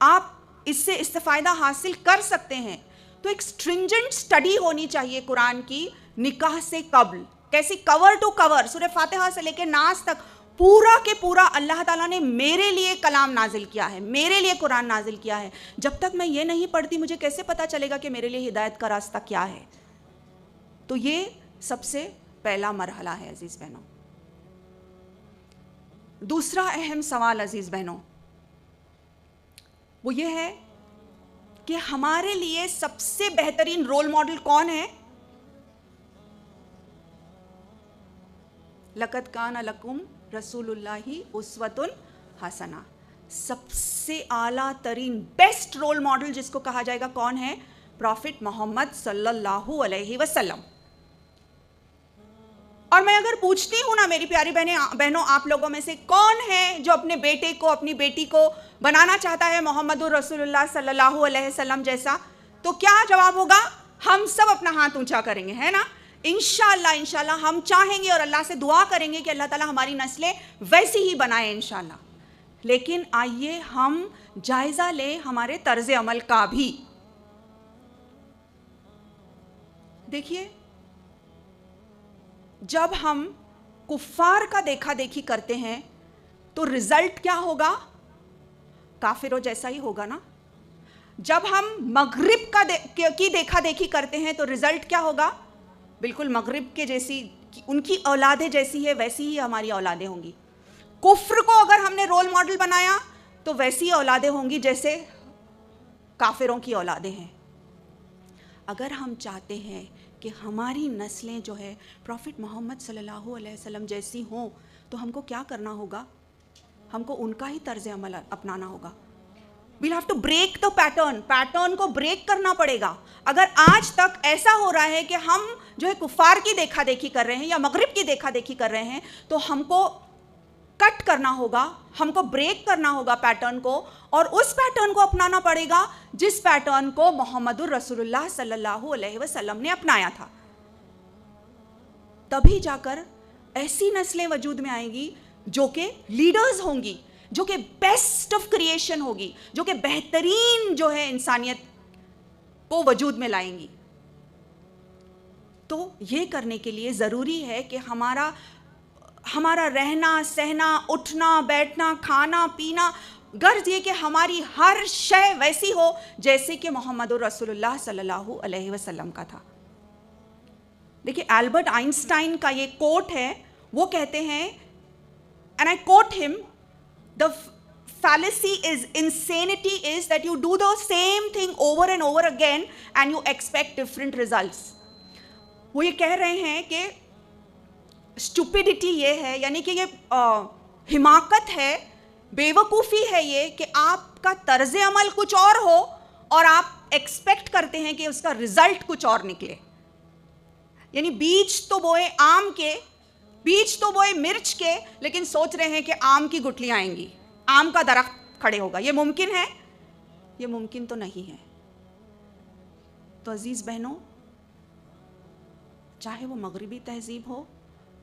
آپ اس سے استفادہ حاصل کر سکتے ہیں. تو ایک اسٹرنجنٹ اسٹڈی ہونی چاہیے قرآن کی نکاح سے قبل. کیسی؟ کور ٹو کور, سورہ فاتحہ سے لے کے ناس تک پورا کے پورا اللہ تعالیٰ نے میرے لیے کلام نازل کیا ہے, میرے لیے قرآن نازل کیا ہے. جب تک میں یہ نہیں پڑھتی مجھے کیسے پتا چلے گا کہ میرے لیے ہدایت کا راستہ کیا ہے؟ تو یہ سب سے پہلا مرحلہ ہے عزیز بہنوں. دوسرا اہم سوال عزیز بہنوں وہ یہ ہے کہ ہمارے لیے سب سے بہترین رول ماڈل کون ہے؟ لَقَدْ كَانَ لَكُمْ رسول اللہ اسوۃ حسنہ. سب سے اعلیٰ ترین بیسٹ رول ماڈل جس کو کہا جائے گا کون ہے؟ پروفٹ محمد صلی اللہ علیہ وسلم. اور میں اگر پوچھتی ہوں نا میری پیاری بہنوں آپ لوگوں میں سے کون ہے جو اپنے بیٹے کو اپنی بیٹی کو بنانا چاہتا ہے محمد الرسول اللہ صلی اللہ علیہ وسلم جیسا, تو کیا جواب ہوگا؟ ہم سب اپنا ہاتھ اونچا کریں گے, ہے نا؟ انشاءاللہ ہم چاہیں گے اور اللہ سے دعا کریں گے کہ اللہ تعالیٰ ہماری نسلیں ویسی ہی بنائیں انشاءاللہ. لیکن آئیے ہم جائزہ لیں ہمارے طرز عمل کا بھی. دیکھیے جب ہم کفار کا دیکھا دیکھی کرتے ہیں تو رزلٹ کیا ہوگا؟ کافروں جیسا ہی ہوگا نا. جب ہم مغرب کی دیکھا دیکھی کرتے ہیں تو رزلٹ کیا ہوگا؟ بالکل مغرب کے جیسی, ان کی اولادیں جیسی ہے ویسی ہی ہماری اولادیں ہوں گی. کفر کو اگر ہم نے رول ماڈل بنایا تو ویسی اولادیں ہوں گی جیسے کافروں کی اولادیں ہیں. اگر ہم چاہتے ہیں کہ ہماری نسلیں جو ہے پروفٹ محمد صلی اللہ علیہ وسلم جیسی ہوں تو ہم کو کیا کرنا ہوگا؟ ہم کو ان کا ہی طرز عمل اپنانا ہوگا. we'll have to break the pattern کو بریک کرنا پڑے گا. اگر آج تک ایسا ہو رہا ہے کہ ہم جو ہے کفار کی دیکھا دیکھی کر رہے ہیں یا مغرب کی دیکھا دیکھی کر رہے ہیں تو ہم کو کٹ کرنا ہوگا, ہم کو بریک کرنا ہوگا پیٹرن کو, اور اس پیٹرن کو اپنانا پڑے گا جس پیٹرن کو محمد الرسول اللہ صلی اللہ علیہ وسلم نے اپنایا تھا. تبھی جا کر ایسی نسلیں وجود میں آئیں گی جو کہ لیڈرز ہوں گی, جو کہ بیسٹ آف کریشن ہوگی, جو کہ بہترین جو ہے انسانیت کو وجود میں لائیں گی. تو یہ کرنے کے لیے ضروری ہے کہ ہمارا رہنا سہنا اٹھنا بیٹھنا کھانا پینا غرض یہ کہ ہماری ہر شے ویسی ہو جیسے کہ محمد الرسول اللہ صلی اللہ علیہ وسلم کا تھا. دیکھیے البرٹ آئنسٹائن کا یہ کوٹ ہے, وہ کہتے ہیں and I quote him, the fallacy is insanity is that you do the same thing over and over again and you expect different results. وہ یہ کہہ رہے ہیں کہ اسٹوپیڈیٹی یہ ہے, یعنی کہ یہ حماقت ہے, بیوقوفی ہے یہ کہ آپ کا طرز عمل کچھ اور ہو اور آپ ایکسپیکٹ کرتے ہیں کہ اس کا رزلٹ کچھ اور نکلے. یعنی بیج تو بوئے آم کے, بیج تو بوئے مرچ کے, لیکن سوچ رہے ہیں کہ آم کی گٹلیاں آئیں گی, آم کا درخت کھڑے ہوگا. یہ ممکن ہے؟ یہ ممکن تو نہیں ہے. تو عزیز بہنوں, چاہے وہ مغربی تہذیب ہو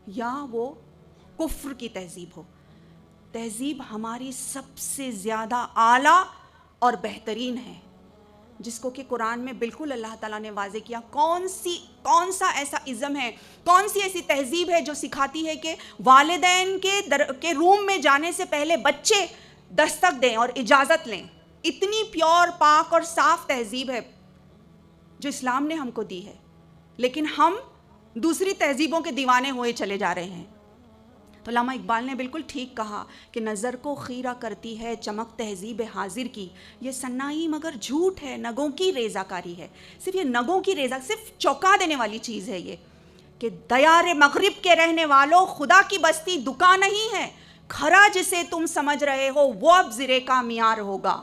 یا وہ کفر کی تہذیب ہو. تہذیب ہماری سب سے زیادہ اعلیٰ اور بہترین ہے، جس کو کہ قرآن میں بالکل اللہ تعالیٰ نے واضح کیا. کون سا ایسا ازم ہے، کون سی ایسی تہذیب ہے جو سکھاتی ہے کہ والدین کے روم میں جانے سے پہلے بچے دستک دیں اور اجازت لیں. اتنی پیور، پاک اور صاف تہذیب ہے جو اسلام نے ہم کو دی ہے، لیکن ہم دوسری تہذیبوں کے دیوانے ہوئے چلے جا رہے ہیں. تو علامہ اقبال نے بالکل ٹھیک کہا کہ نظر کو خیرہ کرتی ہے چمک تہذیب حاضر کی، یہ سنائی مگر جھوٹ ہے، نگوں کی ریزہ کاری ہے. صرف یہ نگوں کی ریزہ، صرف چونکا دینے والی چیز ہے یہ کہ دیار مغرب کے رہنے والوں، خدا کی بستی دکان نہیں ہے، کھرا جسے تم سمجھ رہے ہو وہ اب زرے کا معیار ہوگا.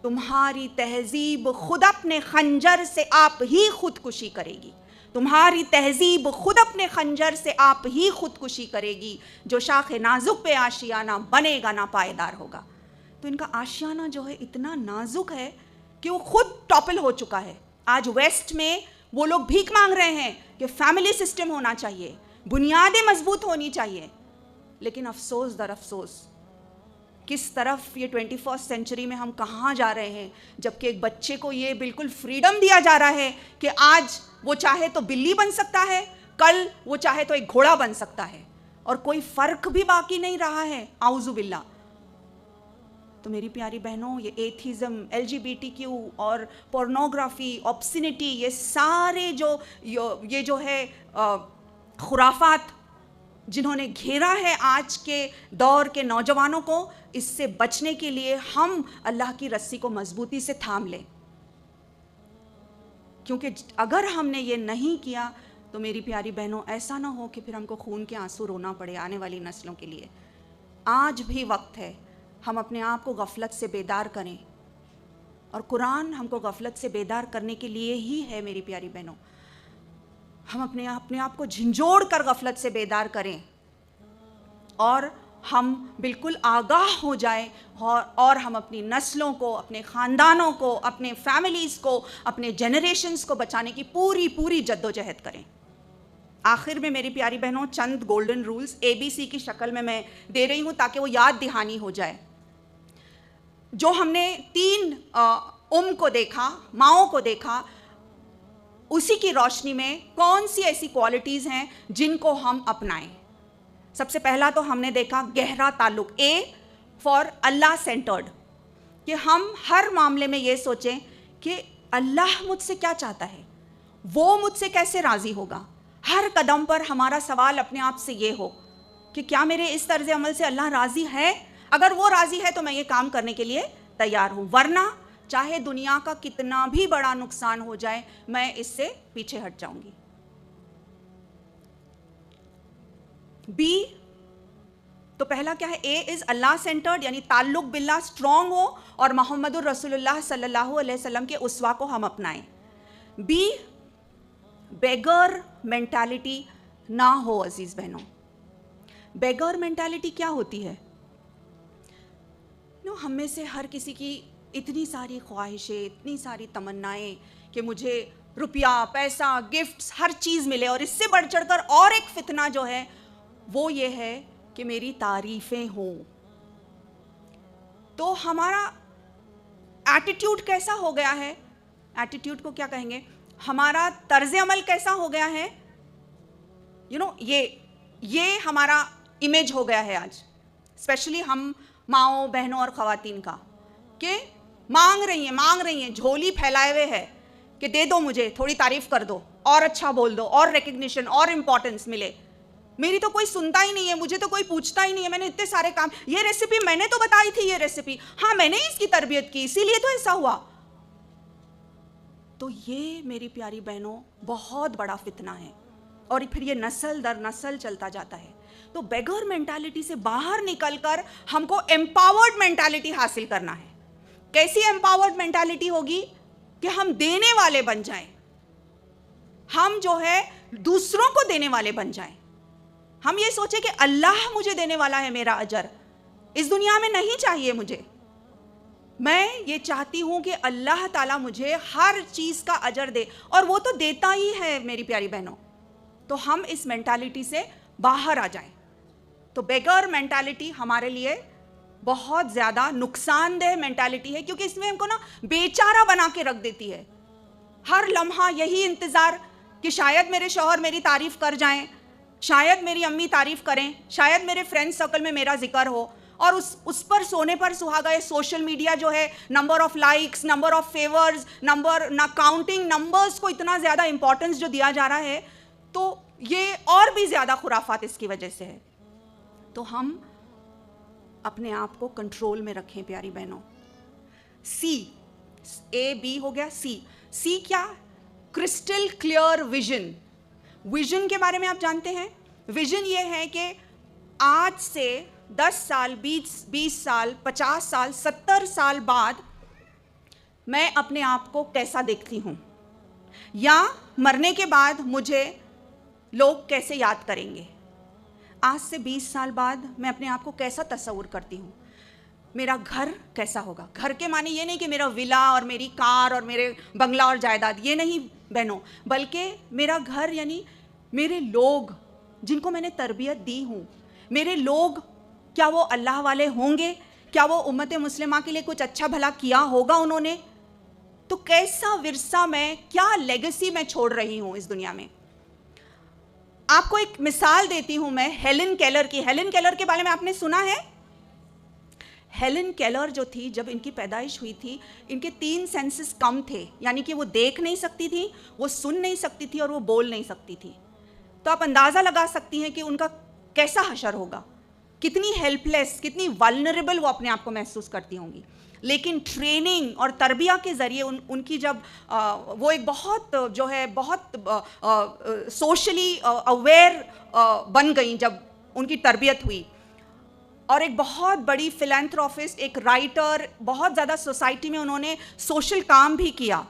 تمہاری تہذیب خود اپنے خنجر سے آپ ہی خودکشی کرے گی. تمہاری تہذیب خود اپنے خنجر سے آپ ہی خودکشی کرے گی. جو شاخ نازک پہ آشیانہ بنے گا نا پائیدار ہوگا. تو ان کا آشیانہ جو ہے اتنا نازک ہے کہ وہ خود ٹاپل ہو چکا ہے. آج ویسٹ میں وہ لوگ بھیک مانگ رہے ہیں کہ فیملی سسٹم ہونا چاہیے، بنیادیں مضبوط ہونی چاہیے. لیکن افسوس در افسوس کس طرف یہ 21 سینچری میں ہم کہاں جا رہے ہیں، جبکہ ایک بچے کو یہ بالکل فریڈم دیا جا رہا ہے کہ آج وہ چاہے تو بلی بن سکتا ہے، کل وہ چاہے تو ایک گھوڑا بن سکتا ہے، اور کوئی فرق بھی باقی نہیں رہا ہے. اعوذ باللہ. تو میری پیاری بہنوں، یہ ایتھیزم، LGBTQ اور پورنوگرافی، آبسینٹی، یہ سارے یہ جو ہے خرافات جنہوں نے گھیرا ہے آج کے دور کے نوجوانوں کو، اس سے بچنے کے لیے ہم اللہ کی رسی کو مضبوطی سے تھام لیں. کیونکہ اگر ہم نے یہ نہیں کیا تو میری پیاری بہنوں ایسا نہ ہو کہ پھر ہم کو خون کے آنسو رونا پڑے آنے والی نسلوں کے لیے. آج بھی وقت ہے ہم اپنے آپ کو غفلت سے بیدار کریں، اور قرآن ہم کو غفلت سے بیدار کرنے کے لیے ہی ہے میری پیاری بہنوں. ہم اپنے آپ کو جھنجھوڑ کر غفلت سے بیدار کریں اور ہم بالکل آگاہ ہو جائیں، اور ہم اپنی نسلوں کو، اپنے خاندانوں کو، اپنے فیملیز کو، اپنے جنریشنز کو بچانے کی پوری جد و جہد کریں. آخر میں میری پیاری بہنوں چند گولڈن رولز ABC کی شکل میں دے رہی ہوں تاکہ وہ یاد دہانی ہو جائے. جو ہم نے 3 کو دیکھا، ماؤں کو دیکھا، اسی کی روشنی میں کون سی ایسی کوالٹیز ہیں جن کو ہم اپنائیں. سب سے پہلا تو ہم نے دیکھا گہرا تعلق، A فار اللہ سینٹرڈ، کہ ہم ہر معاملے میں یہ سوچیں کہ اللہ مجھ سے کیا چاہتا ہے، وہ مجھ سے کیسے راضی ہوگا. ہر قدم پر ہمارا سوال اپنے آپ سے یہ ہو کہ کیا میرے اس طرز عمل سے اللہ راضی ہے؟ اگر وہ راضی ہے تو میں یہ کام کرنے کے لیے تیار ہوں، ورنہ چاہے دنیا کا کتنا بھی بڑا نقصان ہو جائے میں اس سے پیچھے ہٹ جاؤں گی. B تو پہلا کیا ہے؟ A از اللہ سینٹرڈ، یعنی تعلق باللہ اسٹرانگ ہو اور محمد الرسول اللہ صلی اللہ علیہ وسلم کے اسوہ کو ہم اپنائیں. B بیگر مینٹالٹی نہ ہو. عزیز بہنوں، بیگر مینٹالٹی کیا ہوتی ہے؟ ہم میں سے ہر کسی کی اتنی ساری خواہشیں، اتنی ساری تمنائیں کہ مجھے روپیہ، پیسہ، گفٹس، ہر چیز ملے، اور اس سے بڑھ چڑھ کر اور ایک فتنہ جو ہے وہ یہ ہے کہ میری تعریفیں ہوں. تو ہمارا ایٹیٹیوڈ کیسا ہو گیا ہے؟ ایٹیٹیوڈ کو کیا کہیں گے؟ ہمارا طرز عمل کیسا ہو گیا ہے؟ یہ ہمارا امیج ہو گیا ہے آج، اسپیشلی ہم ماؤں، بہنوں اور خواتین کا، کہ مانگ رہی ہیں جھولی پھیلائے ہوئے ہے کہ دے دو، مجھے تھوڑی تعریف کر دو، اور اچھا بول دو، اور ریکگنیشن اور امپورٹنس ملے. میری تو کوئی سنتا ہی نہیں ہے، مجھے تو کوئی پوچھتا ہی نہیں ہے. میں نے اتنے سارے کام، یہ ریسیپی میں نے تو بتائی تھی، یہ ریسیپی ہاں میں نے اس کی تربیت کی، اسی لیے تو ایسا ہوا. تو یہ میری پیاری بہنوں بہت بڑا فتنہ ہے، اور پھر یہ نسل در نسل چلتا جاتا ہے. تو بیگر مینٹالٹی سے باہر نکل کر ہم کو امپاورڈ مینٹالٹی حاصل کرنا ہے. کیسی امپاورڈ مینٹالٹی ہوگی؟ کہ ہم دینے والے بن جائیں، ہم جو ہے دوسروں کو دینے والے بن جائیں. ہم یہ سوچیں کہ اللہ مجھے دینے والا ہے، میرا اجر اس دنیا میں نہیں چاہیے مجھے، میں یہ چاہتی ہوں کہ اللہ تعالیٰ مجھے ہر چیز کا اجر دے، اور وہ تو دیتا ہی ہے میری پیاری بہنوں. تو ہم اس مینٹالٹی سے باہر آ جائیں. تو بیگر مینٹالٹی ہمارے لیے بہت زیادہ نقصان دہ مینٹالٹی ہے, کیونکہ اس میں ہم کو نا بیچارہ بنا کے رکھ دیتی ہے. ہر لمحہ یہی انتظار کہ شاید میرے شوہر میری تعریف کر جائیں, شاید میری امی تعریف کریں, شاید میرے فرینڈ سرکل میں میرا ذکر ہو, اور اس پر سونے پر سہاگا یہ سوشل میڈیا جو ہے, number of likes, number of favours, number نہ کاؤنٹنگ نمبرز کو اتنا زیادہ امپورٹنس جو دیا جا رہا ہے, تو یہ اور بھی زیادہ خرافات اس کی وجہ سے ہے. تو ہم اپنے آپ کو کنٹرول میں رکھیں پیاری بہنوں. سی, اے بی ہو گیا, سی کیا؟ Crystal clear vision. ویژن کے بارے میں آپ جانتے ہیں, ویژن یہ ہے کہ آج سے 10 سال, 20 سال, 50 سال, 70 سال بعد میں اپنے آپ کو کیسا دیکھتی ہوں, یا مرنے کے بعد مجھے لوگ کیسے یاد کریں گے. آج سے 20 سال بعد میں اپنے آپ کو کیسا تصور کرتی ہوں, میرا گھر کیسا ہوگا. گھر کے معنی یہ نہیں کہ میرا ولا اور میری کار اور میرے بنگلہ اور جائیداد, یہ نہیں بہنوں, بلکہ میرا گھر یعنی میرے لوگ جن کو میں نے تربیت دی ہوں. میرے لوگ کیا وہ اللہ والے ہوں گے؟ کیا وہ امت مسلمہ کے لیے کچھ اچھا بھلا کیا ہوگا انہوں نے؟ تو کیسا ورثہ میں, کیا لیگیسی میں چھوڑ رہی ہوں اس دنیا میں. آپ کو ایک مثال دیتی ہوں میں ہیلن کیلر کی. ہیلن کیلر کے بارے میں آپ نے سنا ہے؟ ہیلن کیلر جو تھی, جب ان کی پیدائش ہوئی تھی, ان کے 3 سینسز کم تھے, یعنی کہ وہ دیکھ نہیں سکتی تھی, وہ سن نہیں سکتی تھی, اور وہ بول نہیں سکتی تھی. تو آپ اندازہ لگا سکتی ہیں کہ ان کا کیسا حشر ہوگا, کتنی ہیلپ لیس, کتنی والنریبل وہ اپنے آپ کو محسوس کرتی ہوں گی. لیکن ٹریننگ اور تربیہ کے ذریعے ان کی جب وہ ایک بہت جو ہے بہت سوشلی اویئر بن گئیں, جب ان کی تربیت ہوئی, اور ایک بہت بڑی فلینتھروپسٹ, ایک رائٹر, بہت زیادہ سوسائٹی میں انہوں نے سوشل کام بھی کیا.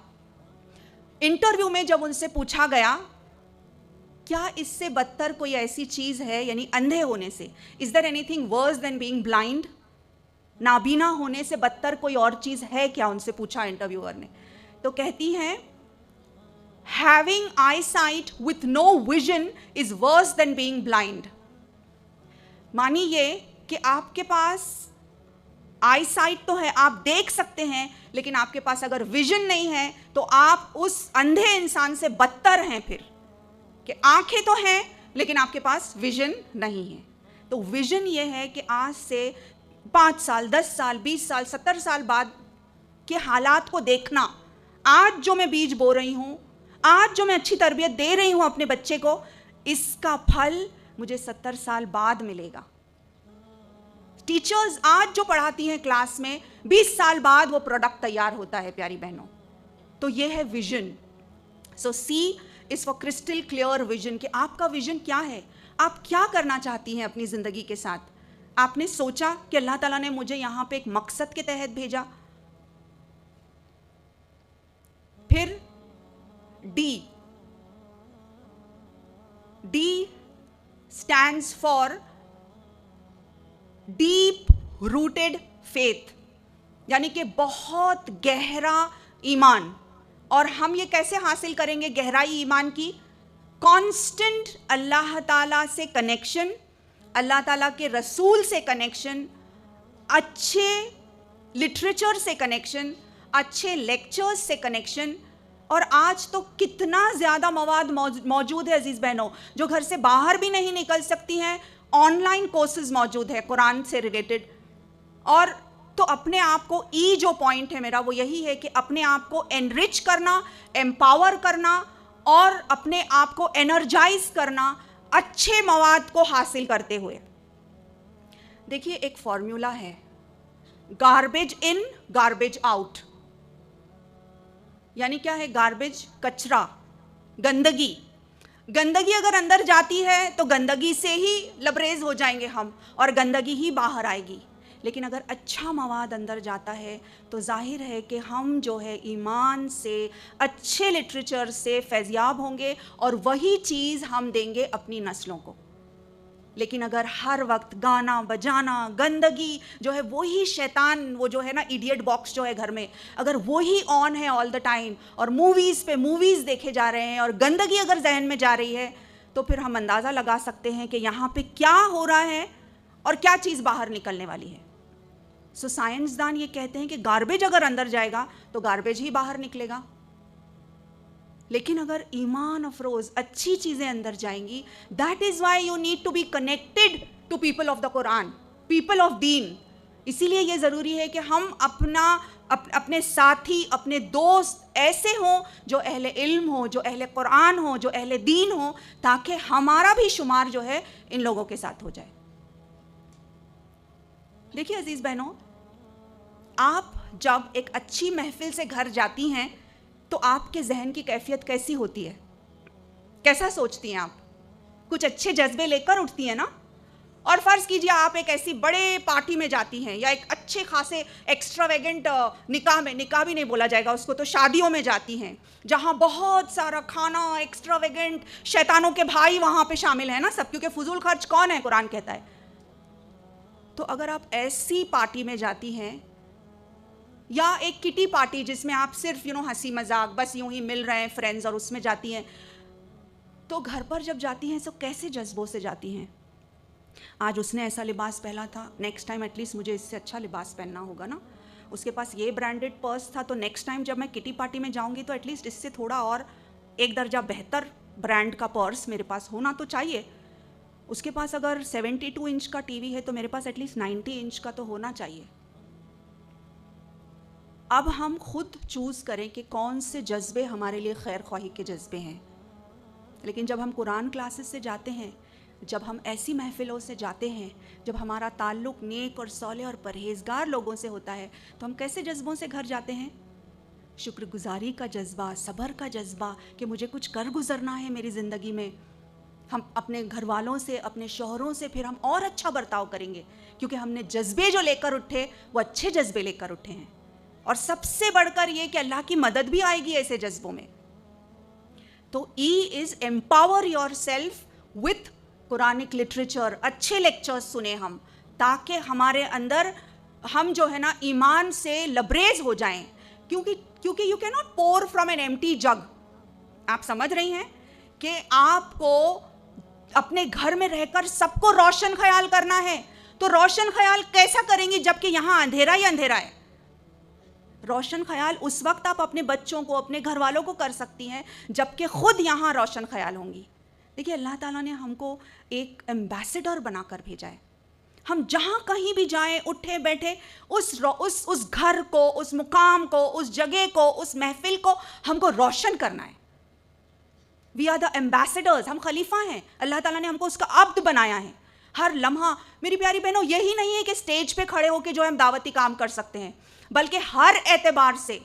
انٹرویو میں جب ان سے پوچھا گیا کیا اس سے بدتر کوئی ایسی چیز ہے, یعنی اندھے ہونے سے, is there anything worse than being blind, نابینا ہونے سے بدتر کوئی اور چیز ہے کیا, ان سے پوچھا انٹرویور نے. تو کہتی ہیں having eyesight with no vision is worse than being blind. مانی یہ کہ آپ کے پاس آئی سائٹ تو ہے, آپ دیکھ سکتے ہیں, لیکن آپ کے پاس اگر ویژن نہیں ہے تو آپ اس اندھے انسان سے بدتر ہیں پھر, کہ آنکھیں تو ہیں لیکن آپ کے پاس ویژن نہیں ہے. تو ویژن یہ ہے کہ آج سے 5 سال, 10 سال, 20 سال, 70 سال بعد کے حالات کو دیکھنا. آج جو میں بیج بو رہی ہوں, آج جو میں اچھی تربیت دے رہی ہوں اپنے بچے کو, اس کا پھل مجھے 70 سال بعد ملے گا. ٹیچرز آج جو پڑھاتی ہیں کلاس میں, 20 سال بعد وہ پروڈکٹ تیار ہوتا ہے پیاری بہنوں. تو یہ ہے vision. So C is for crystal clear vision, کہ آپ کا ویژن کیا ہے, آپ کیا کرنا چاہتی ہیں اپنی زندگی کے ساتھ. آپ نے سوچا کہ اللہ تعالیٰ نے مجھے یہاں پہ ایک مقصد کے تحت بھیجا. پھر D stands for deep rooted faith, یعنی کہ بہت گہرا ایمان. اور ہم یہ کیسے حاصل کریں گے گہرائی ایمان کی؟ کانسٹنٹ اللہ تعالیٰ سے کنیکشن, اللہ تعالیٰ کے رسول سے کنیکشن, اچھے لٹریچر سے کنیکشن, اچھے لیکچرز سے کنیکشن. اور آج تو کتنا زیادہ مواد موجود ہے عزیز بہنوں, جو گھر سے باہر بھی نہیں نکل سکتی ہیں, آن لائن کورسز موجود ہے قرآن سے ریلیٹڈ. اور تو اپنے آپ کو جو پوائنٹ ہے میرا وہ یہی ہے کہ اپنے آپ کو انرچ کرنا, امپاور کرنا, اور اپنے آپ کو انرجائز کرنا اچھے مواد کو حاصل کرتے ہوئے. دیکھیے ایک فارمولا ہے, گاربیج ان گاربیج آؤٹ. یعنی کیا ہے؟ گاربیج کچرا, گندگی. گندگی اگر اندر جاتی ہے تو گندگی سے ہی لبریز ہو جائیں گے ہم, اور گندگی ہی باہر آئے گی. لیکن اگر اچھا مواد اندر جاتا ہے تو ظاہر ہے کہ ہم جو ہے ایمان سے, اچھے لٹریچر سے فیضیاب ہوں گے, اور وہی چیز ہم دیں گے اپنی نسلوں کو. لیکن اگر ہر وقت گانا بجانا, گندگی جو ہے, وہی شیطان, وہ جو ہے نا ایڈیٹ باکس جو ہے گھر میں, اگر وہی آن ہے آل دا ٹائم, اور موویز پہ موویز دیکھے جا رہے ہیں, اور گندگی اگر ذہن میں جا رہی ہے, تو پھر ہم اندازہ لگا سکتے ہیں کہ یہاں پہ کیا ہو رہا ہے. اور کیا چیز باہر نکلنے والی ہے. سو سائنسدان یہ کہتے ہیں کہ گاربیج اگر اندر جائے گا تو گاربیج ہی باہر نکلے گا, لیکن اگر ایمان افروز اچھی چیزیں اندر جائیں گی, that is why you need to be connected to people of the Quran, people of them. اسی لیے یہ ضروری ہے کہ ہم اپنے ساتھی, اپنے دوست ایسے ہوں جو اہل علم ہوں, جو اہل قرآن ہوں, جو اہل دین ہوں, تاکہ ہمارا بھی شمار جو ہے ان لوگوں کے ساتھ ہو جائے. دیکھیے عزیز بہنوں, آپ جب ایک اچھی محفل سے گھر جاتی ہیں تو آپ کے ذہن کی کیفیت کیسی ہوتی ہے؟ کیسا سوچتی ہیں آپ؟ کچھ اچھے جذبے لے کر اٹھتی ہیں نا. اور فرض کیجئے آپ ایک ایسی بڑے پارٹی میں جاتی ہیں, یا ایک اچھے خاصے ایکسٹراویگنٹ نکاح میں, نکاح بھی نہیں بولا جائے گا اس کو, تو شادیوں میں جاتی ہیں جہاں بہت سارا کھانا ایکسٹراویگنٹ, شیطانوں کے بھائی وہاں پہ شامل ہیں نا سب, کیونکہ فضول خرچ کون ہے قرآن کہتا ہے. تو اگر آپ ایسی پارٹی میں جاتی ہیں, یا ایک کٹی پارٹی جس میں آپ صرف ہنسی مذاق بس یوں ہی مل رہے ہیں فرینڈز, اور اس میں جاتی ہیں, تو گھر پر جب جاتی ہیں تو کیسے جذبوں سے جاتی ہیں؟ آج اس نے ایسا لباس پہنا تھا, نیکسٹ ٹائم ایٹ لیسٹ مجھے اس سے اچھا لباس پہننا ہوگا نا. اس کے پاس یہ برانڈڈ پرس تھا, تو نیکسٹ ٹائم جب میں کٹی پارٹی میں جاؤں گی تو ایٹ لیسٹ اس سے تھوڑا اور ایک درجہ بہتر برانڈ کا پرس میرے پاس ہونا تو چاہیے. اس کے پاس اگر 72 انچ کا ٹی وی ہے تو میرے پاس ایٹ لیسٹ 90 انچ کا تو ہونا چاہیے. اب ہم خود چوز کریں کہ کون سے جذبے ہمارے لیے خیر خواہی کے جذبے ہیں. لیکن جب ہم قرآن کلاسز سے جاتے ہیں, جب ہم ایسی محفلوں سے جاتے ہیں, جب ہمارا تعلق نیک اور صالح اور پرہیزگار لوگوں سے ہوتا ہے, تو ہم کیسے جذبوں سے گھر جاتے ہیں؟ شکر گزاری کا جذبہ, صبر کا جذبہ کہ مجھے کچھ کر گزرنا ہے میری زندگی میں. ہم اپنے گھر والوں سے, اپنے شوہروں سے پھر ہم اور اچھا برتاؤ کریں گے, کیونکہ ہم نے جذبے جو لے کر اٹھے وہ اچھے جذبے لے کر اٹھے ہیں. اور سب سے بڑھ کر یہ کہ اللہ کی مدد بھی آئے گی ایسے جذبوں میں. تو E is empower yourself with Quranic literature. اچھے لیکچرز سنیں ہم, تاکہ ہمارے اندر ہم جو ہے نا ایمان سے لبریز ہو جائیں. کیونکہ یو کی ناٹ پور فرام این ایمٹی جگ. آپ سمجھ رہی ہیں کہ آپ کو اپنے گھر میں رہ کر سب کو روشن خیال کرنا ہے, تو روشن خیال کیسا کریں گی جبکہ یہاں اندھیرا ہی اندھیرا ہے؟ روشن خیال اس وقت آپ اپنے بچوں کو, اپنے گھر والوں کو کر سکتی ہیں جبکہ خود یہاں روشن خیال ہوں گی. دیکھیے اللہ تعالیٰ نے ہم کو ایک ایمبیسڈر بنا کر بھیجا ہے. ہم جہاں کہیں بھی جائیں, اٹھے بیٹھے, اس گھر کو, اس مقام کو, اس جگہ کو, اس محفل کو ہم کو روشن کرنا ہے. We are the ambassadors. ہم خلیفہ ہیں, اللہ تعالیٰ نے ہم کو اس کا عبد بنایا ہے. ہر لمحہ میری پیاری بہنوں یہی نہیں ہے کہ اسٹیج پہ کھڑے ہو کے جو ہم دعوتی کام کر سکتے ہیں, بلکہ ہر اعتبار سے,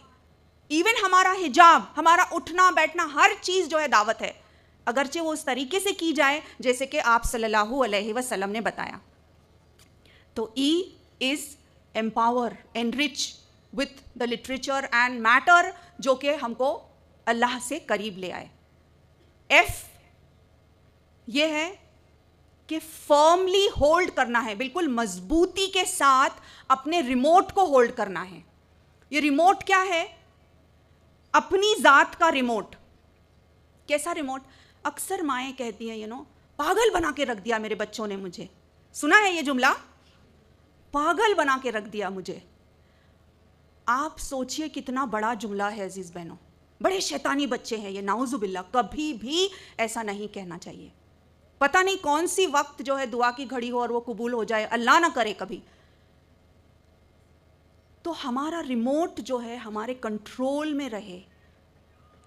ایون ہمارا حجاب, ہمارا اٹھنا بیٹھنا, ہر چیز جو ہے دعوت ہے, اگرچہ وہ اس طریقے سے کی جائے جیسے کہ آپ صلی اللہ علیہ وسلم نے بتایا. تو E is empower, enrich with the literature and matter, جو کہ ہم کو اللہ سے قریب لے آئے. ایف یہ ہے کہ فرملی ہولڈ کرنا ہے, بالکل مضبوطی کے ساتھ اپنے ریموٹ کو ہولڈ کرنا ہے. یہ ریموٹ کیا ہے؟ اپنی ذات کا ریموٹ. کیسا ریموٹ؟ اکثر مائیں کہتی ہیں پاگل بنا کے رکھ دیا میرے بچوں نے مجھے. سنا ہے یہ جملہ؟ پاگل بنا کے رکھ دیا مجھے. آپ سوچئے کتنا بڑا جملہ ہے عزیز بہنوں. بڑے شیطانی بچے ہیں یہ, نعوذ باللہ. کبھی بھی ایسا نہیں کہنا چاہیے. پتہ نہیں کون سی وقت جو ہے دعا کی گھڑی ہو اور وہ قبول ہو جائے, اللہ نہ کرے کبھی. تو ہمارا ریموٹ جو ہے ہمارے کنٹرول میں رہے.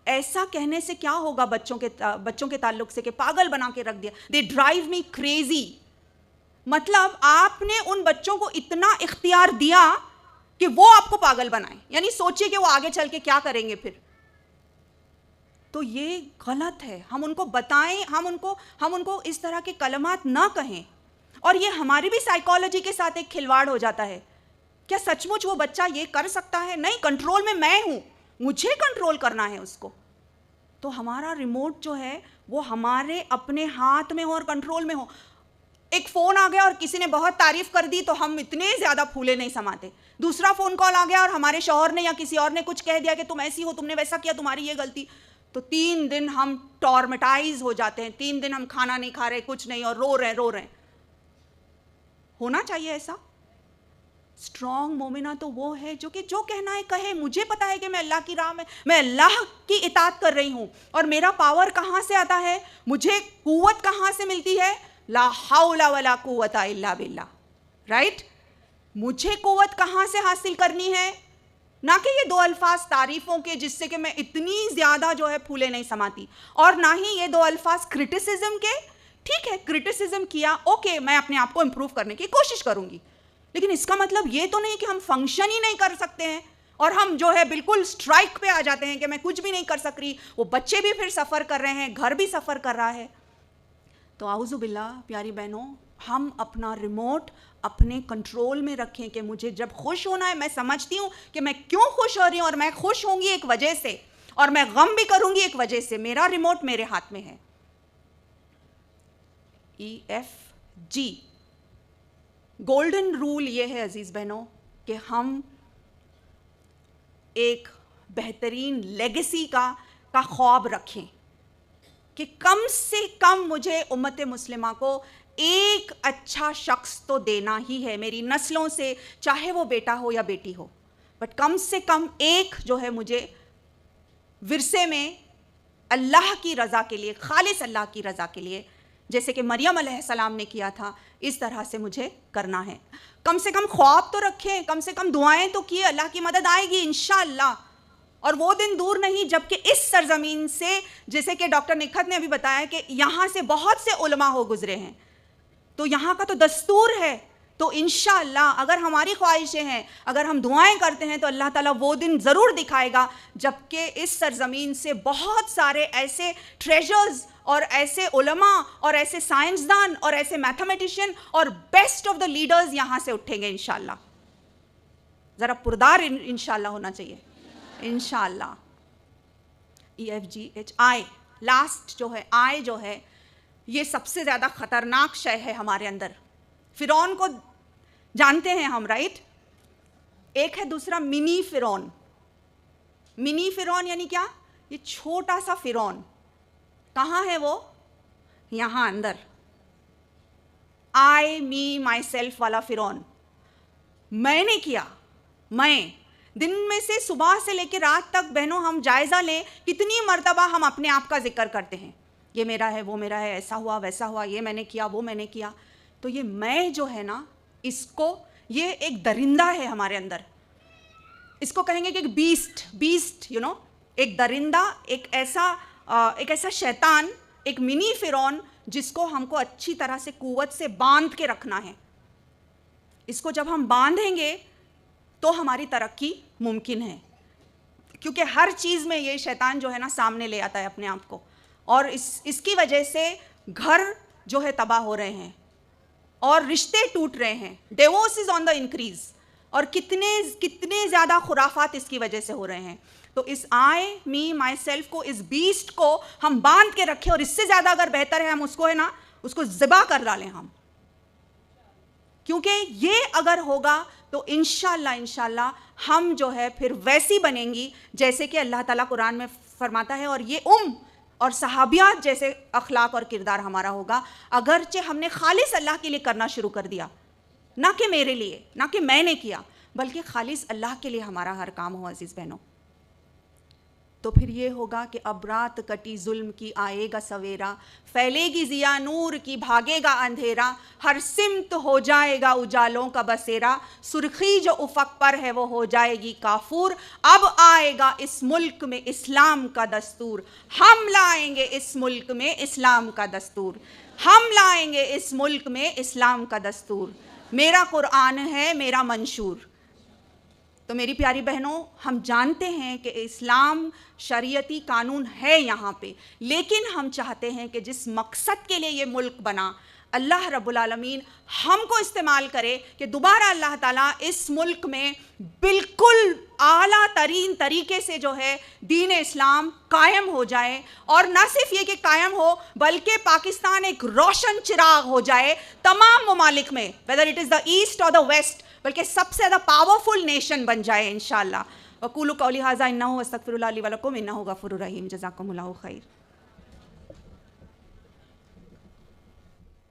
ایسا کہنے سے کیا ہوگا بچوں کے تعلق سے کہ پاگل بنا کے رکھ دیا, دے ڈرائیو می کریزی. مطلب آپ نے ان بچوں کو اتنا اختیار دیا کہ وہ آپ کو پاگل بنائیں. یعنی سوچئے کہ وہ آگے چل کے کیا کریں گے پھر. تو یہ غلط ہے. ہم ان کو بتائیں, ہم ان کو اس طرح کے کلمات نہ کہیں. اور یہ ہماری بھی سائیکالوجی کے ساتھ ایک کھلواڑ ہو جاتا ہے. کیا سچ مچ وہ بچہ یہ کر سکتا ہے؟ نہیں, کنٹرول میں ہوں, مجھے کنٹرول کرنا ہے اس کو. تو ہمارا ریموٹ جو ہے وہ ہمارے اپنے ہاتھ میں ہو اور کنٹرول میں ہو. ایک فون آ گیا اور کسی نے بہت تعریف کر دی تو ہم اتنے زیادہ پھولے نہیں سماتے. دوسرا فون کال آ گیا اور ہمارے شوہر نے یا کسی اور نے کچھ کہہ دیا کہ تم ایسی ہو, تم نے ویسا کیا, تمہاری یہ غلطی, تو 3 دن ہم ٹارمیٹائز ہو جاتے ہیں. 3 دن ہم کھانا نہیں کھا رہے, کچھ نہیں, اور رو رہے ہیں. ہونا چاہیے ایسا. اسٹرانگ مومنہ تو وہ ہے جو کہ جو کہنا ہے کہے. مجھے پتا ہے کہ میں اللہ کی راہ میں اللہ کی اطاعت کر رہی ہوں, اور میرا پاور کہاں سے آتا ہے, مجھے قوت کہاں سے ملتی ہے, لا حول ولا قوت الا باللہ. رائٹ, مجھے قوت کہاں سے حاصل کرنی ہے, نہ کہ یہ 2 الفاظ تعریفوں کے جس سے کہ میں اتنی زیادہ جو ہے پھولے نہیں سماتی, اور نہ ہی یہ 2 الفاظ کرٹیسزم کے. ٹھیک ہے, کرٹیسزم کیا, اوکے, میں اپنے آپ کو امپروو کرنے کی کوشش کروں گی, لیکن اس کا مطلب یہ تو نہیں کہ ہم فنکشن ہی نہیں کر سکتے ہیں اور ہم جو ہے بالکل سٹرائک پہ آ جاتے ہیں کہ میں کچھ بھی نہیں کر سک رہی. وہ بچے بھی پھر سفر کر رہے ہیں, گھر بھی سفر کر رہا ہے. تو اعوذ باللہ پیاری بہنوں, ہم اپنا ریموٹ اپنے کنٹرول میں رکھیں کہ مجھے جب خوش ہونا ہے, میں سمجھتی ہوں کہ میں کیوں خوش ہو رہی ہوں, اور میں خوش ہوں گی ایک وجہ سے, اور میں غم بھی کروں گی ایک وجہ سے. میرا ریموٹ میرے ہاتھ میں ہے. EFG گولڈن رول یہ ہے عزیز بہنوں کہ ہم ایک بہترین لیگیسی کا خواب رکھیں کہ کم سے کم مجھے امت مسلمہ کو ایک اچھا شخص تو دینا ہی ہے میری نسلوں سے, چاہے وہ بیٹا ہو یا بیٹی ہو, بٹ کم سے کم ایک جو ہے مجھے ورثے میں اللہ کی رضا کے لیے, خالص اللہ کی رضا کے لیے, جیسے کہ مریم علیہ السلام نے کیا تھا, اس طرح سے مجھے کرنا ہے. کم سے کم خواب تو رکھیں, کم سے کم دعائیں تو کیے, اللہ کی مدد آئے گی انشاءاللہ. اور وہ دن دور نہیں جب کہ اس سرزمین سے, جیسے کہ ڈاکٹر نکھت نے ابھی بتایا کہ یہاں سے بہت سے علماء ہو گزرے ہیں, تو یہاں کا تو دستور ہے. تو انشاءاللہ اگر ہماری خواہشیں ہیں, اگر ہم دعائیں کرتے ہیں, تو اللہ تعالیٰ وہ دن ضرور دکھائے گا جب کہ اس سرزمین سے بہت سارے ایسے ٹریجرز اور ایسے علماء اور ایسے سائنسدان اور ایسے میتھمیٹیشین اور بیسٹ آف دا لیڈرز یہاں سے اٹھیں گے انشاءاللہ. ذرا پردار انشاءاللہ ہونا چاہیے انشاءاللہ. EFGH آئی, لاسٹ جو ہے آئی جو ہے, یہ سب سے زیادہ خطرناک شے ہے ہمارے اندر. فرعون کو جانتے ہیں ہم, رائٹ. ایک ہے دوسرا منی فرعون. منی فرعون یعنی کیا, یہ چھوٹا سا فرعون. کہاں ہے وہ, یہاں اندر. آئی می مائی سیلف والا فرعون. میں نے کیا, میں دن میں سے صبح سے لے کے رات تک بہنوں ہم جائزہ لیں کتنی مرتبہ ہم اپنے آپ کا ذکر کرتے ہیں, یہ میرا ہے, وہ میرا ہے, ایسا ہوا ویسا ہوا, یہ میں نے کیا, وہ میں نے کیا. تو یہ میں جو ہے نا, اس کو, یہ ایک درندہ ہے ہمارے اندر. اس کو کہیں گے کہ ایک بیسٹ یو نو, ایک درندہ, ایک ایسا شیطان, ایک منی فرعون جس کو ہم کو اچھی طرح سے قوت سے باندھ کے رکھنا ہے. اس کو جب ہم باندھیں گے تو ہماری ترقی ممکن ہے, کیونکہ ہر چیز میں یہ شیطان جو ہے نا سامنے لے آتا ہے اپنے آپ کو, اور اس کی وجہ سے گھر جو ہے تباہ ہو رہے ہیں اور رشتے ٹوٹ رہے ہیں. Divorce is on the increase, اور کتنے زیادہ خرافات اس کی وجہ سے ہو رہے ہیں. تو اس آئی می مائی سیلف کو, اس بیسٹ کو ہم باندھ کے رکھیں, اور اس سے زیادہ اگر بہتر ہے ہم اس کو ہے نا, اس کو ذبح کر ڈالیں ہم, کیونکہ یہ اگر ہوگا تو انشاءاللہ ہم جو ہے پھر ویسی بنیں گی جیسے کہ اللہ تعالیٰ قرآن میں فرماتا ہے, اور یہ اور صحابیات جیسے اخلاق اور کردار ہمارا ہوگا, اگرچہ ہم نے خالص اللہ کے لیے کرنا شروع کر دیا, نہ کہ میرے لیے, نہ کہ میں نے کیا, بلکہ خالص اللہ کے لیے ہمارا ہر کام ہو عزیز بہنوں. تو پھر یہ ہوگا کہ اب رات کٹی ظلم کی آئے گا سویرا, پھیلے گی ضیا نور کی بھاگے گا اندھیرا, ہر سمت ہو جائے گا اجالوں کا بسیرا, سرخی جو افق پر ہے وہ ہو جائے گی کافور, اب آئے گا اس ملک میں اسلام کا دستور, ہم لائیں گے اس ملک میں اسلام کا دستور, ہم لائیں گے اس ملک میں اسلام کا دستور, میرا قرآن ہے میرا منشور. تو میری پیاری بہنوں, ہم جانتے ہیں کہ اسلام شریعتی قانون ہے یہاں پہ, لیکن ہم چاہتے ہیں کہ جس مقصد کے لیے یہ ملک بنا, اللہ رب العالمین ہم کو استعمال کرے کہ دوبارہ اللہ تعالیٰ اس ملک میں بالکل اعلیٰ ترین طریقے سے جو ہے دین اسلام قائم ہو جائے, اور نہ صرف یہ کہ قائم ہو بلکہ پاکستان ایک روشن چراغ ہو جائے تمام ممالک میں, whether it is the east or the west, بلکہ سب سے زیادہ پاورفل نیشن بن جائے انشاءاللہ. وقولوا قولی ھذا انہ استغفر اللہ لی ولکم انہ غفور رحیم. جزاکم اللہ خیر.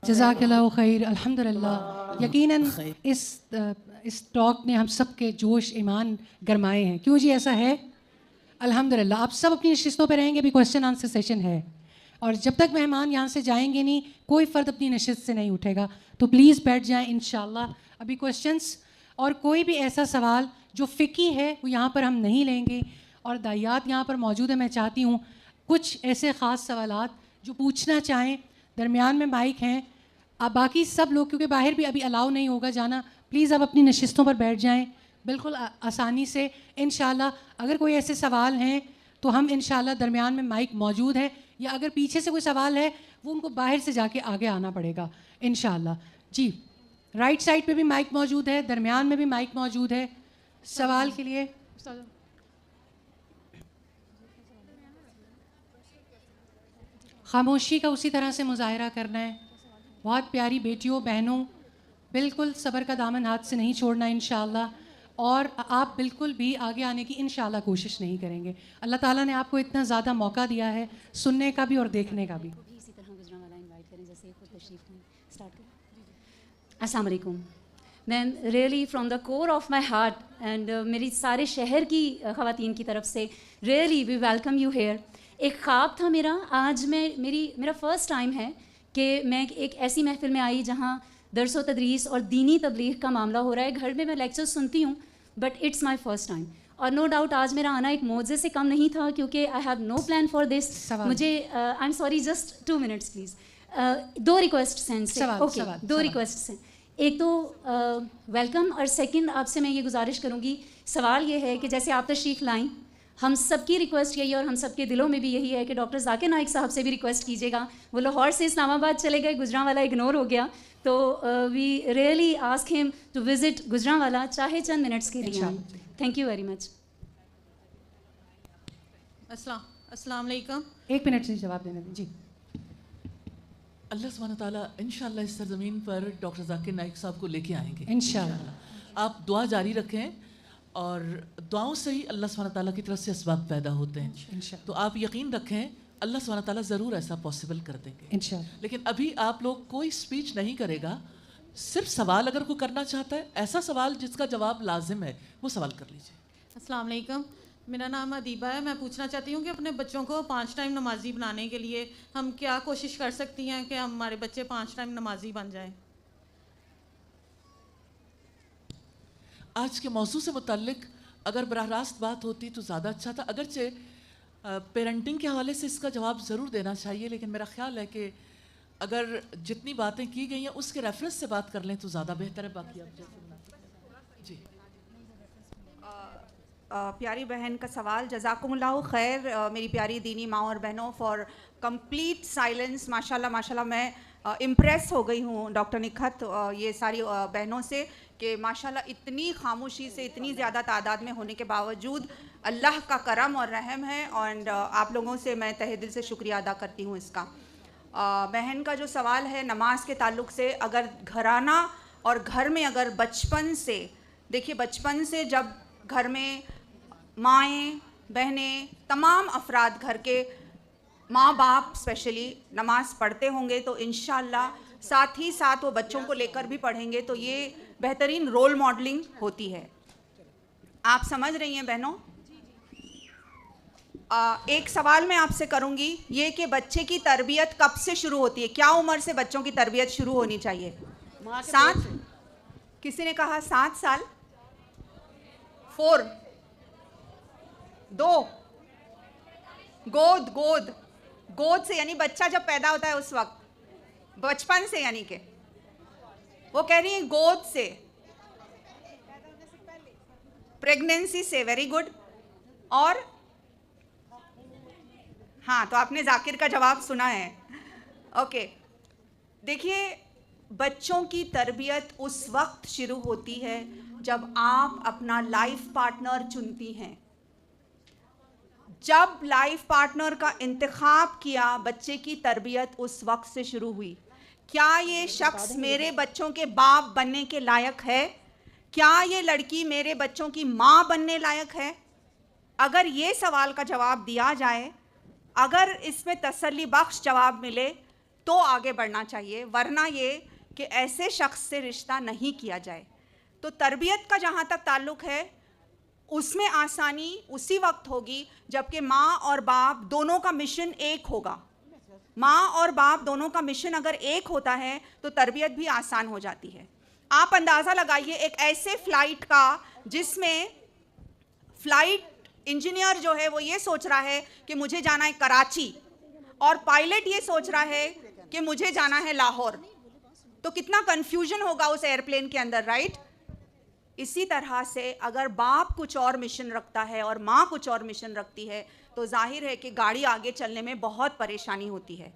جزاک اللہ خیر. الحمدللہ یقیناً اس ٹاک نے ہم سب کے جوش ایمان گرمائے ہیں. کیوں جی ایسا ہے؟ الحمدللہ. آپ سب اپنی نشستوں پہ رہیں گے, ابھی کویشچن آنسر سیشن ہے, اور جب تک مہمان یہاں سے جائیں گے نہیں کوئی فرد اپنی نشست سے نہیں اٹھے گا. تو پلیز بیٹھ جائیں انشاءاللہ. ابھی کویشچنس اور کوئی بھی ایسا سوال جو فقہی ہے وہ یہاں پر ہم نہیں لیں گے. اور داعیات یہاں پر موجود ہیں, میں چاہتی ہوں کچھ ایسے خاص سوالات جو پوچھنا چاہیں. درمیان میں مائک ہیں, آپ باقی سب لوگ کیونکہ باہر بھی ابھی الاؤ نہیں ہوگا جانا, پلیز آپ اپنی نشستوں پر بیٹھ جائیں بالکل آسانی سے انشاءاللہ. اگر کوئی ایسے سوال ہیں تو ہم انشاءاللہ درمیان میں مائک موجود ہے, یا اگر پیچھے سے کوئی سوال ہے وہ ان کو باہر سے جا کے آگے آنا پڑے گا انشاءاللہ. جی رائٹ سائڈ پہ بھی مائک موجود ہے, درمیان میں بھی مائک موجود ہے سوال کے لیے. خاموشی کا اسی طرح سے مظاہرہ کرنا ہے. بہت پیاری بیٹیوں بہنوں, بالکل صبر کا دامن ہاتھ سے نہیں چھوڑنا انشاءاللہ, اور آپ بالکل بھی آگے آنے کی انشاءاللہ کوشش نہیں کریں گے. اللہ تعالیٰ نے آپ کو اتنا زیادہ موقع دیا ہے سننے کا بھی اور دیکھنے کا بھی. اسی طرح گجرانوالا انوائٹ کریں جیسے خود تشریف لیں. اسٹارٹ کریں. السلام علیکم ma'am. Really from the core of my heart and میری سارے شہر کی خواتین کی طرف سے really we welcome you here. ایک خواب تھا میرا, آج میرا فرسٹ ٹائم ہے کہ میں ایک ایسی محفل میں آئی جہاں درس و تدریس اور دینی تبلیغ کا معاملہ ہو رہا ہے. گھر میں لیکچر سنتی ہوں but it's my first time, اور نو ڈاؤٹ آج میرا آنا ایک معجزے سے کم نہیں تھا کیونکہ I have no plan for this. مجھے I am sorry just 2 minutes please. 2 requests ہیں ان سے. اوکے 2 ریکویسٹس ہیں. ایک تو ویلکم, اور سیکنڈ آپ سے میں یہ گزارش کروں گی, سوال یہ ہے کہ جیسے آپ تشریف لائیں, ہم سب کی ریکویسٹ یہی ہے اور ہم سب کے دلوں میں بھی یہی ہے کہ ڈاکٹر ذاکر نائک صاحب سے بھی ریکویسٹ کیجیے گا. وہ لاہور سے اسلام آباد چلے گئے, گجرانوالا اگنور ہو گیا, تو وی ریئلی آسک ہم ٹو وزٹ گجرانوالا چاہے چند منٹس کے لیے. Thank you very much. السلام علیکم. 1 منٹ سے جواب دینا جی. اللہ سبحانہ تعالیٰ انشاءاللہ اس سرزمین پر ڈاکٹر ذاکر نائک صاحب کو لے کے آئیں گے انشاءاللہ. آپ دعا جاری رکھیں, اور دعاؤں سے ہی اللہ سبحانہ تعالیٰ کی طرف سے اسباب پیدا ہوتے ہیں. تو آپ یقین رکھیں اللہ سبحانہ تعالیٰ ضرور ایسا پاسبل کر دیں گے انشاءاللہ. لیکن ابھی آپ لوگ کوئی اسپیچ نہیں کرے گا, صرف سوال اگر کوئی کرنا چاہتا ہے, ایسا سوال جس کا جواب لازم ہے وہ سوال کر لیجیے. السلام علیکم. میرا نام ادیبہ ہے. میں پوچھنا چاہتی ہوں کہ اپنے بچوں کو 5 ٹائم نمازی بنانے کے لیے ہم کیا کوشش کر سکتی ہیں کہ ہمارے بچے 5 ٹائم نمازی بن جائیں. آج کے موضوع سے متعلق اگر براہ راست بات ہوتی تو زیادہ اچھا تھا. اگرچہ پیرنٹنگ کے حوالے سے اس کا جواب ضرور دینا چاہیے, لیکن میرا خیال ہے کہ اگر جتنی باتیں کی گئی ہیں اس کے ریفرنس سے بات کر لیں تو زیادہ بہتر ہے. باقی آپ جی. پیاری بہن کا سوال, جزاکم اللہ خیر میری پیاری دینی ماں اور بہنوں فار کمپلیٹ سائلنس. ماشاءاللہ ماشاءاللہ میں امپریس ہو گئی ہوں ڈاکٹر نکھت یہ ساری بہنوں سے کہ ماشاءاللہ اتنی خاموشی سے اتنی زیادہ تعداد میں ہونے کے باوجود اللہ کا کرم اور رحم ہے, اور آپ لوگوں سے میں تہہ دل سے شکریہ ادا کرتی ہوں اس کا. بہن کا جو سوال ہے نماز کے تعلق سے, اگر گھرانہ اور گھر میں اگر بچپن سے, دیکھیے بچپن سے جب گھر میں مائیں بہنیں تمام افراد گھر کے ماں باپ اسپیشلی نماز پڑھتے ہوں گے تو انشاءاللہ ساتھ ہی ساتھ وہ بچوں کو لے کر بھی پڑھیں گے, تو یہ بہترین رول ماڈلنگ ہوتی ہے. آپ سمجھ رہی ہیں بہنوں؟ ایک سوال میں آپ سے کروں گی یہ کہ بچے کی تربیت کب سے شروع ہوتی ہے؟ کیا عمر سے بچوں کی تربیت شروع ہونی چاہیے؟ 7؟ کسی نے کہا 7 سال, 4, 2, گود سے یعنی بچہ جب پیدا ہوتا ہے اس وقت, بچپن سے یعنی کہ وہ کہہ رہی ہیں گود سے, پریگننسی سے. Very good. اور ہاں تو آپ نے ذاکر کا جواب سنا ہے. اوکے دیکھیے بچوں کی تربیت اس وقت شروع ہوتی ہے جب آپ اپنا لائف پارٹنر چنتی ہیں. جب لائف پارٹنر کا انتخاب کیا بچے کی تربیت اس وقت سے شروع ہوئی. کیا یہ شخص میرے بچوں کے باپ بننے کے لائق ہے؟ کیا یہ لڑکی میرے بچوں کی ماں بننے لائق ہے؟ اگر یہ سوال کا جواب دیا جائے, اگر اس میں تسلی بخش جواب ملے تو آگے بڑھنا چاہیے, ورنہ یہ کہ ایسے شخص سے رشتہ نہیں کیا جائے. تو تربیت کا جہاں تک تعلق ہے, اس میں آسانی اسی وقت ہوگی جب کہ ماں اور باپ دونوں کا مشن ایک ہوگا. ماں اور باپ دونوں کا مشن اگر ایک ہوتا ہے تو تربیت بھی آسان ہو جاتی ہے. آپ اندازہ لگائیے ایک ایسے فلائٹ کا جس میں فلائٹ انجینئر جو ہے وہ یہ سوچ رہا ہے کہ مجھے جانا ہے کراچی, اور پائلٹ یہ سوچ رہا ہے کہ مجھے جانا ہے لاہور, تو کتنا کنفیوژن ہوگا اس ایئرپلین کے اندر, رائٹ؟ اسی طرح سے اگر باپ کچھ اور مشن رکھتا ہے اور ماں کچھ اور مشن رکھتی ہے تو ظاہر ہے کہ گاڑی آگے چلنے میں بہت پریشانی ہوتی ہے.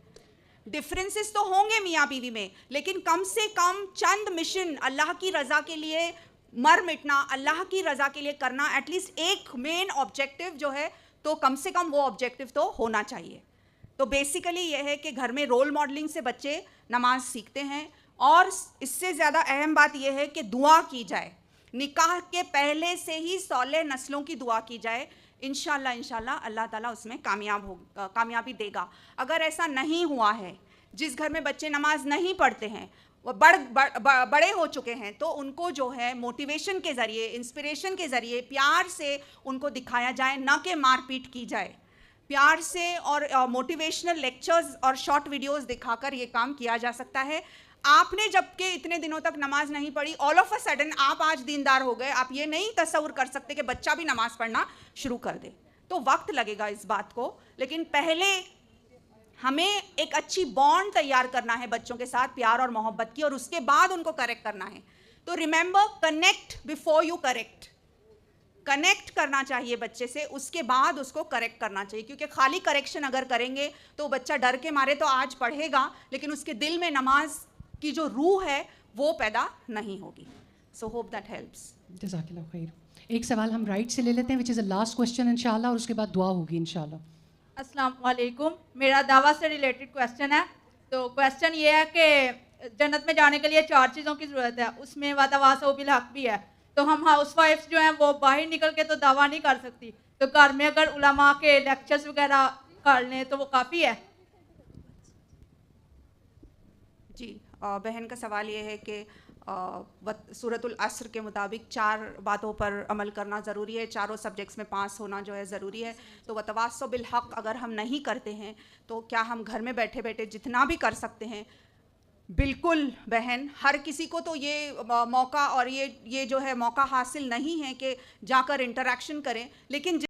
ڈفرینسز تو ہوں گے میاں بیوی میں, لیکن کم سے کم چند مشن اللہ کی رضا کے لیے مر مٹنا, اللہ کی رضا کے لیے کرنا, ایٹ لیسٹ ایک مین آبجیکٹیو جو ہے تو کم سے کم وہ آبجیکٹیو تو ہونا چاہیے. تو بیسیکلی یہ ہے کہ گھر میں رول ماڈلنگ سے بچے نماز سیکھتے ہیں, اور اس سے زیادہ اہم بات یہ ہے کہ دعا کی جائے, نکاح کے پہلے سے ہی صالح نسلوں کی دعا کی جائے. انشاءاللہ اللہ تعالیٰ اس میں کامیابی دے گا. اگر ایسا نہیں ہوا ہے, جس گھر میں بچے نماز نہیں پڑھتے ہیں, وہ بڑے ہو چکے ہیں, تو ان کو جو ہے موٹیویشن کے ذریعے, انسپریشن کے ذریعے پیار سے ان کو دکھایا جائے, نہ کہ مار پیٹ کی جائے. پیار سے اور موٹیویشنل لیکچرز اور شارٹ ویڈیوز دکھا کر یہ کام کیا جا سکتا ہے. آپ نے جب کہ اتنے دنوں تک نماز نہیں پڑھی, آل آف اے سڈن آپ آج دیندار ہو گئے, آپ یہ نہیں تصور کر سکتے کہ بچہ بھی نماز پڑھنا شروع کر دے. تو وقت لگے گا اس بات کو, لیکن پہلے ہمیں ایک اچھی بانڈ تیار کرنا ہے بچوں کے ساتھ, پیار اور محبت کی, اور اس کے بعد ان کو کریکٹ کرنا ہے. تو remember, connect before you correct. Connect کرنا چاہیے بچے سے, اس کے بعد اس کو کریکٹ کرنا چاہیے, کیونکہ خالی کریکشن اگر کریں گے تو بچہ ڈر کے مارے تو آج پڑھے گا, لیکن اس کے دل میں نماز کی جو روح ہے وہ پیدا نہیں ہوگی. So hope that helps. جزاک اللہ خیر. ایک سوال ہم رائٹ سے لے لیتے ہیں, وچ از اے لاسٹ کوسچن انشاءاللہ, اور اس کے بعد دعا ہوگی انشاءاللہ. السلام علیکم. میرا دعویٰ سے ریلیٹڈ کویسچن ہے. تو کویسچن یہ ہے کہ جنت میں جانے کے لیے 4 چیزوں کی ضرورت ہے, اس میں وتواصوا بالحق بھی ہے. تو ہم ہاؤس وائفس جو ہیں وہ باہر نکل کے تو دعویٰ نہیں کر سکتی, تو گھر میں اگر علماء کے لیکچرز وغیرہ کر لیں تو وہ کافی ہے. جی, بہن کا سوال یہ ہے کہ سورۃ العصر کے مطابق 4 باتوں پر عمل کرنا ضروری ہے, 4 سبجیکٹس میں پاس ہونا جو ہے ضروری ہے. تو وتواصوا بالحق اگر ہم نہیں کرتے ہیں تو کیا ہم گھر میں بیٹھے بیٹھے جتنا بھی کر سکتے ہیں؟ بالکل بہن, ہر کسی کو تو یہ موقع اور یہ جو ہے موقع حاصل نہیں ہے کہ جا کر انٹریکشن کریں, لیکن